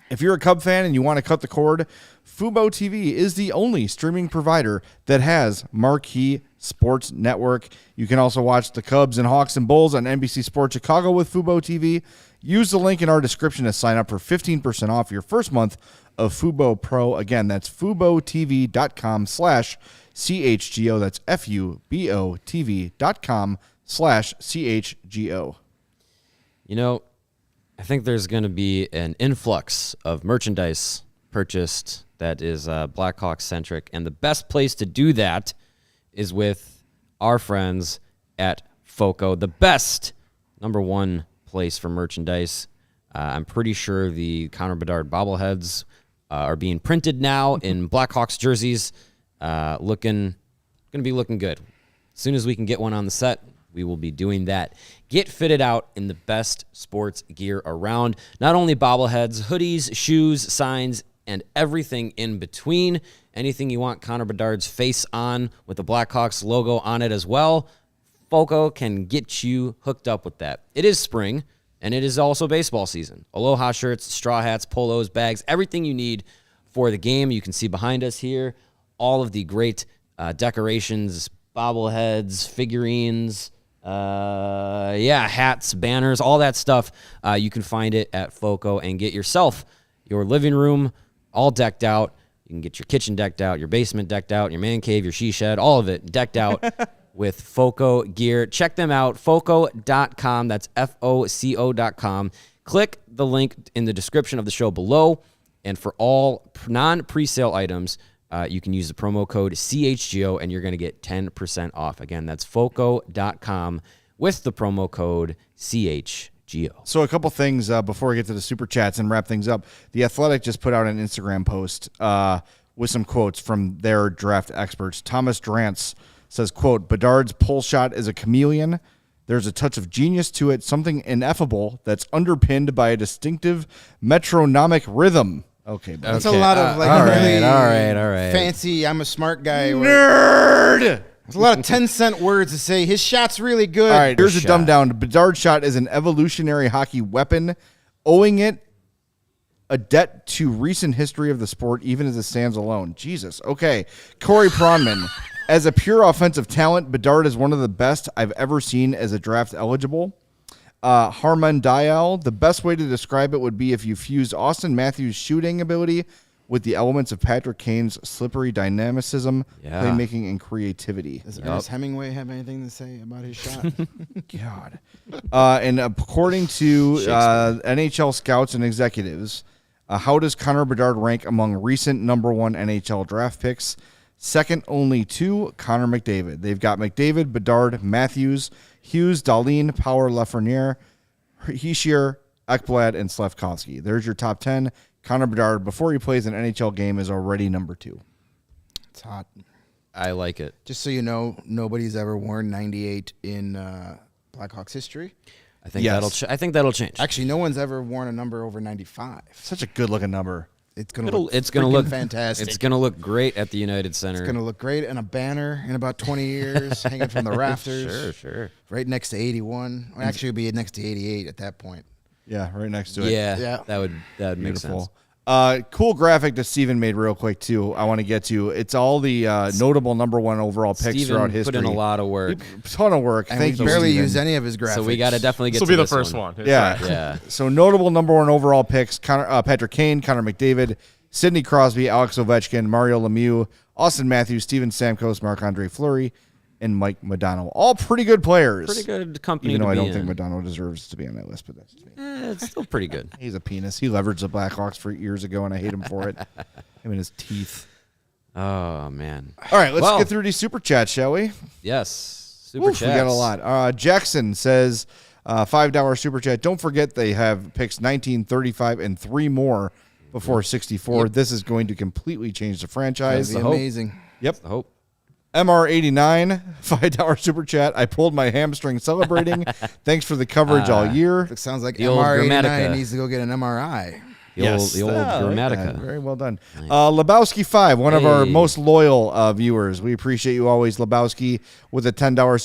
If you're a Cub fan and you want to cut the cord, Fubo TV is the only streaming provider that has Marquee Sports Network. You can also watch the Cubs and Hawks and Bulls on NBC Sports Chicago with Fubo TV. Use the link in our description to sign up for 15% off your first month of Fubo Pro. Again, that's FuboTV.com/CHGO. That's FuboTV.com/CHGO. You know, I think there's going to be an influx of merchandise purchased that is Blackhawks-centric, and the best place to do that is with our friends at FOCO, the best number one place for merchandise. I'm pretty sure the Connor Bedard bobbleheads are being printed now in Blackhawks jerseys, going to be looking good. As soon as we can get one on the set, we will be doing that. Get fitted out in the best sports gear around. Not only bobbleheads, hoodies, shoes, signs, and everything in between. Anything you want Connor Bedard's face on with the Blackhawks logo on it as well, FOCO can get you hooked up with that. It is spring, and it is also baseball season. Aloha shirts, straw hats, polos, bags, everything you need for the game. You can see behind us here all of the great decorations, bobbleheads, figurines, hats, banners, all that stuff. You can find it at FOCO and get yourself your living room all decked out. You can get your kitchen decked out, your basement decked out, your man cave, your she shed, all of it decked out with FOCO gear. Check them out, FOCO.com. That's FOCO.com. Click the link in the description of the show below. And for all non-presale items, you can use the promo code CHGO, and you're going to get 10% off. Again, that's FOCO.com with the promo code CHGO. So a couple things before we get to the Super Chats and wrap things up. The Athletic just put out an Instagram post with some quotes from their draft experts. Thomas Drance says, quote, Bedard's pull shot is a chameleon. There's a touch of genius to it, something ineffable that's underpinned by a distinctive metronomic rhythm. Okay, that's a lot of all really right. fancy, I'm a smart guy. Nerd! There's a lot of 10-cent words to say his shot's really good. All right, here's a dumb down. Bedard's shot is an evolutionary hockey weapon, owing it a debt to recent history of the sport, even as it stands alone. Jesus. Okay. Corey Pronman. As a pure offensive talent, Bedard is one of the best I've ever seen as a draft eligible. Harman Dial. The best way to describe it would be if you fused Austin Matthews' shooting ability with the elements of Patrick Kane's slippery dynamicism, playmaking, and creativity. Does Ernest Hemingway have anything to say about his shot? God. And according to NHL scouts and executives, how does Connor Bedard rank among recent number one NHL draft picks? Second only to Connor McDavid. They've got McDavid, Bedard, Matthews, Hughes, Dahlin, Power, Lafreniere, Hischier, Ekblad, and Slafkovsky. There's your top 10. Connor Bedard, before he plays an NHL game, is already number 2. It's hot. I like it. Just so you know, nobody's ever worn 98 in Blackhawks history. I think that'll change. Actually, no one's ever worn a number over 95. Such a good-looking number. It's gonna look fantastic. It's gonna look great at the United Center. It's gonna look great in a banner in about 20 years, hanging from the rafters. Sure. Right next to 81. Well, actually, it'll be next to 88 at that point. Yeah, right next to it. Yeah. That would make sense. Cool graphic that Steven made real quick, too, I want to get to. It's all the notable number one overall picks throughout history. Put in a lot of work. Ton of work. And Thank you, barely Steven. used any of his graphics. So we got to definitely get This to will be the this first one. Yeah. So notable number one overall picks, Patrick Kane, Connor McDavid, Sidney Crosby, Alex Ovechkin, Mario Lemieux, Austin Matthews, Steven Stamkos, Marc-Andre Fleury, and Mike Modano. All pretty good players. Pretty good company. Even though I don't think Modano deserves to be on that list, but that's just me. It's still pretty good. He's a penis. He leveraged the Blackhawks for years ago, and I hate him for it. Him and his teeth. Oh, man. All right, let's get through these super chats, shall we? Yes. Super chats. We got a lot. Jackson says, $5 super chat. Don't forget they have picks 19, 35, and 3 more before 64. Yep. This is going to completely change the franchise. That'd be amazing. Yep. The hope. MR89, $5 super chat. I pulled my hamstring celebrating. Thanks for the coverage all year. It sounds like The old MR89 Grammatica. needs to go get an MRI. The old Grammatica. Very well done. Lebowski5, one of our most loyal viewers. We appreciate you always, Lebowski, with a $10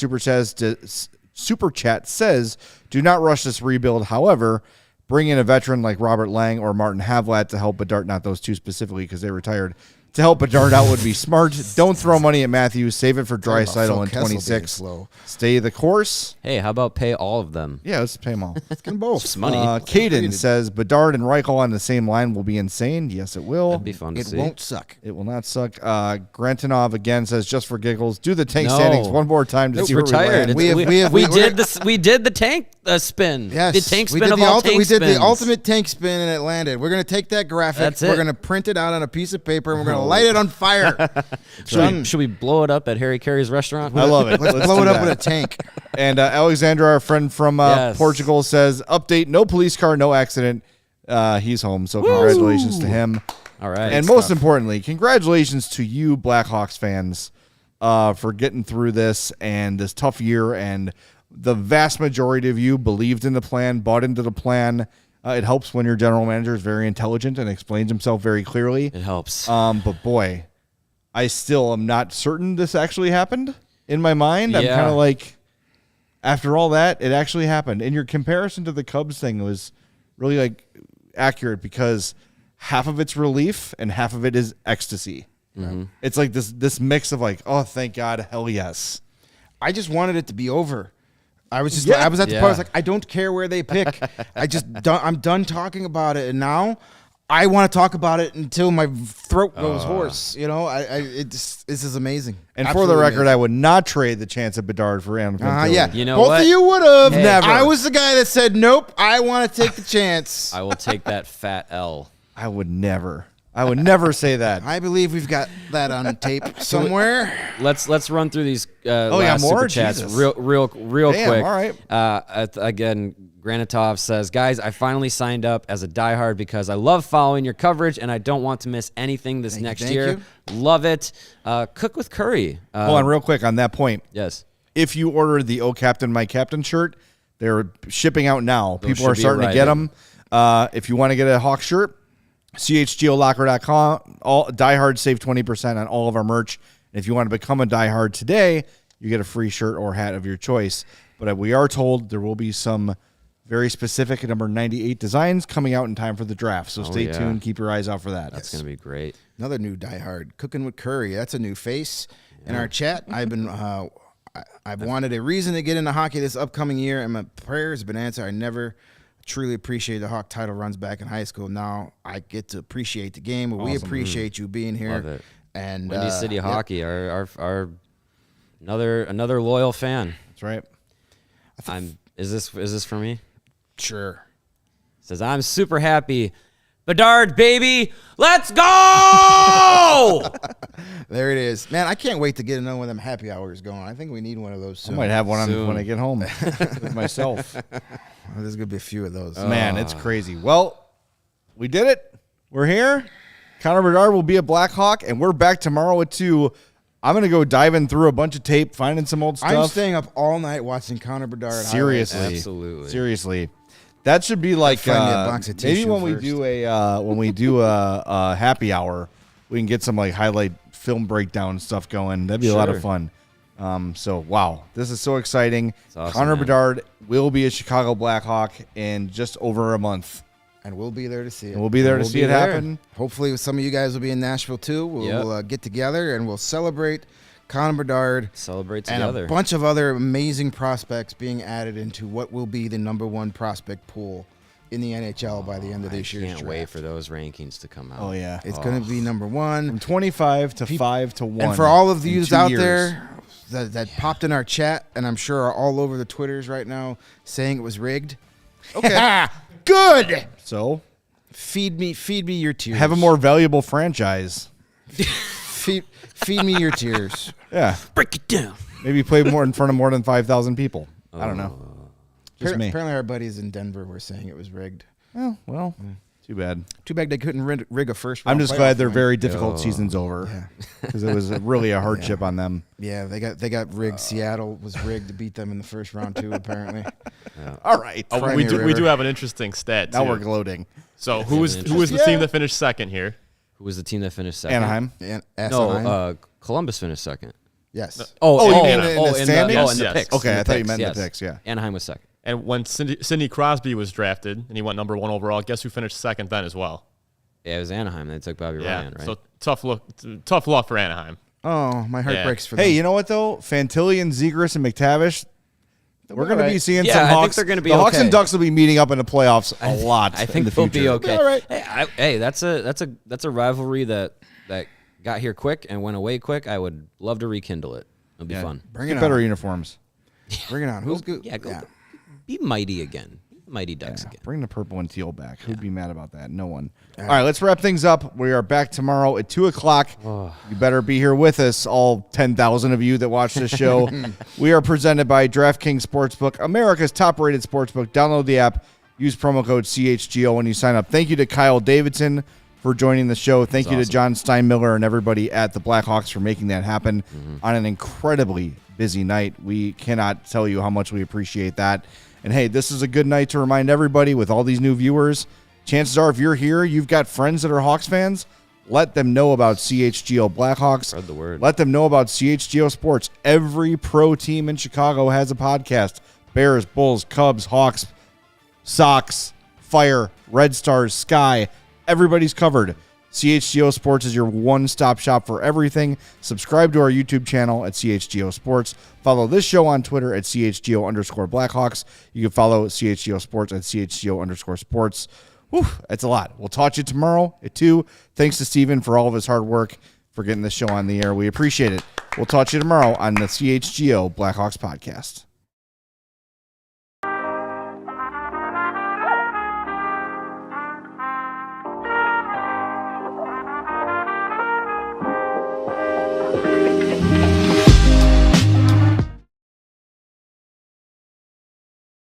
super chat says, do not rush this rebuild. However, bring in a veteran like Robert Lang or Martin Havlat to help Bedard, not those two specifically because they retired. To help Bedard out would be smart. Don't throw money at Matthews. Save it for Draisaitl in 26. Stay the course. Hey, how about pay all of them? Yeah, let's pay them all. Let's get them both. Just money. Caden says Bedard and Reichel on the same line will be insane. Yes, it will. That'd be fun to see. It won't suck. It will not suck. Grantinov again says just for giggles, do the tank standings one more time to It's see retired. where we land. We did the tank spin. Yes, the tank we spin did of the all tank We did the spins. ultimate tank spin, and it landed. We're gonna take that graphic. That's it. We're gonna print it out on a piece of paper, and we're gonna light it on fire. Should we blow it up at Harry Carey's restaurant? I love it. Let's blow it up with a tank. And Alexandra, our friend from Portugal, says, update, no police car, no accident. He's home, so congratulations to him. All right. And most importantly, congratulations to you Blackhawks fans for getting through this and this tough year. And the vast majority of you believed in the plan, bought into the plan. It helps when your general manager is very intelligent and explains himself very clearly. It helps. But boy, I still am not certain this actually happened in my mind. I'm kind of like, after all that, it actually happened. And your comparison to the Cubs thing was really like accurate because half of it's relief and half of it is ecstasy. Mm-hmm. It's like this mix of like, oh, thank God, hell yes. I just wanted it to be over. I was just I was at the point I was like, I don't care where they pick. I'm done talking about it, and now I want to talk about it until my throat goes hoarse. You know, this is amazing. And for the record, I would not trade the chance of Bedard for Adam Fantilli. Yeah, You know both what? of you would have. Hey. Never. I was the guy that said nope. I want to take the chance. I will take that fat L. I would never. I would never say that. I believe we've got that on tape somewhere. Let's run through these last more? super chats Jesus. real Damn, quick. all right. Again, Granitov says, guys, I finally signed up as a diehard because I love following your coverage and I don't want to miss anything this next year. Love it. Cook with Curry. Hold on real quick on that point. Yes. If you order the Oh Captain, My Captain shirt, they're shipping out now. Those People are should be starting to get them. If you want to get a Hawk shirt, CHGOLocker.com. All diehards save 20% on all of our merch. And if you want to become a diehard today, you get a free shirt or hat of your choice. But we are told there will be some very specific number 98 designs coming out in time for the draft. So stay tuned. Keep your eyes out for that. That's going to be great. Another new diehard, Cooking with Curry. That's a new face in our chat. I've wanted a reason to get into hockey this upcoming year, and my prayer has been answered. I never truly appreciated the Hawk title runs back in high school. Now I get to appreciate the game. Awesome. We appreciate you being here. Love it. And Windy City Hockey, our another loyal fan. That's right. Is this for me? Sure. Says I'm super happy. Bedard, baby, let's go! There it is. Man, I can't wait to get to know when them happy hours going. I think we need one of those soon. I might have one when I get home with myself. There's going to be a few of those. Man, it's crazy. Well, we did it. We're here. Connor Bedard will be a Blackhawk, and we're back tomorrow at 2. I'm going to go diving through a bunch of tape, finding some old stuff. I'm staying up all night watching Connor Bedard. Seriously. highlights. Absolutely. Seriously. That should be like Find me a box of maybe tissue when we do a happy hour, we can get some like highlight film breakdown stuff going. That'd be a lot of fun. So wow, this is so exciting. Awesome, Connor man. Bedard will be a Chicago Blackhawk in just over a month. And we'll be there to see it. And we'll be there to see it happen. Hopefully some of you guys will be in Nashville too. We'll get together and we'll celebrate Connor Bedard. Celebrate and together. a bunch of other amazing prospects being added into what will be the number 1 prospect pool in the NHL by the end of this year's Can't draft. wait for those rankings to come out. Oh yeah, It's going to be number 1. from 25 to 5 to 1. And for all of in you 2 out years. there that popped in our chat, and I'm sure are all over the Twitters right now saying it was rigged. Okay, good. So Feed me your tears. have a more valuable franchise. feed me your tears. Yeah, Break it down. maybe play more in front of more than 5,000 people. I don't know. Just me. Apparently, our buddies in Denver were saying it was rigged. Oh, well, Too bad. Too bad they couldn't rig a first round. I'm just playoff glad their win. very difficult season's over because it was really a hardship on them. Yeah, they got rigged. Seattle was rigged to beat them in the first round too. Apparently. All right. Oh, Crimea we do River. have an interesting stat. Now too. we're gloating. So who was the team that finished second here? Who was the team that finished second? Anaheim. No, Columbus finished second. Yes. Oh, you mean in in the the standings? in the Yes. picks. Okay, in the I thought you picks, meant yes. the picks, yeah. Anaheim was second. And when Sidney Crosby was drafted and he went number 1 overall, guess who finished second then as well? Yeah, it was Anaheim. They took Bobby Ryan, right? So tough luck for Anaheim. Oh, my heart Yeah. breaks for them. Hey, you know what though? Fantilli, Zegras, and McTavish. We're going to be seeing Yeah, some I think Hawks. they're gonna be the Hawks okay. and Ducks will be meeting up in the playoffs a lot. I think in the they'll future. be okay. All right. Hey, that's a rivalry that got here quick and went away quick. I would love to rekindle it. It'll be fun. Bring Get it better on. uniforms. Bring it on. Who's good? Yeah, be mighty again. Mighty Ducks again. Bring the purple and teal back. Who'd be mad about that? No one. All right, let's wrap things up. We are back tomorrow at 2 o'clock. You better be here with us, all 10,000 of you that watch this show. We are presented by DraftKings Sportsbook, America's top-rated sportsbook. Download the app. Use promo code CHGO when you sign up. Thank you to Kyle Davidson for joining the show. Thank you to John Steinmiller and everybody at the Blackhawks for making that happen on an incredibly busy night. We cannot tell you how much we appreciate that. And hey, this is a good night to remind everybody with all these new viewers, chances are if you're here, you've got friends that are Hawks fans, let them know about CHGO Blackhawks. Spread the word. Let them know about CHGO Sports. Every pro team in Chicago has a podcast. Bears, Bulls, Cubs, Hawks, Sox, Fire, Red Stars, Sky. Everybody's covered. CHGO Sports is your one-stop shop for everything. Subscribe to our YouTube channel at CHGO Sports. Follow this show on Twitter at CHGO_Blackhawks. You can follow CHGO Sports at CHGO_sports. Whew, that's a lot. We'll talk to you tomorrow at 2. Thanks to Steven for all of his hard work for getting this show on the air. We appreciate it. We'll talk to you tomorrow on the CHGO Blackhawks Podcast.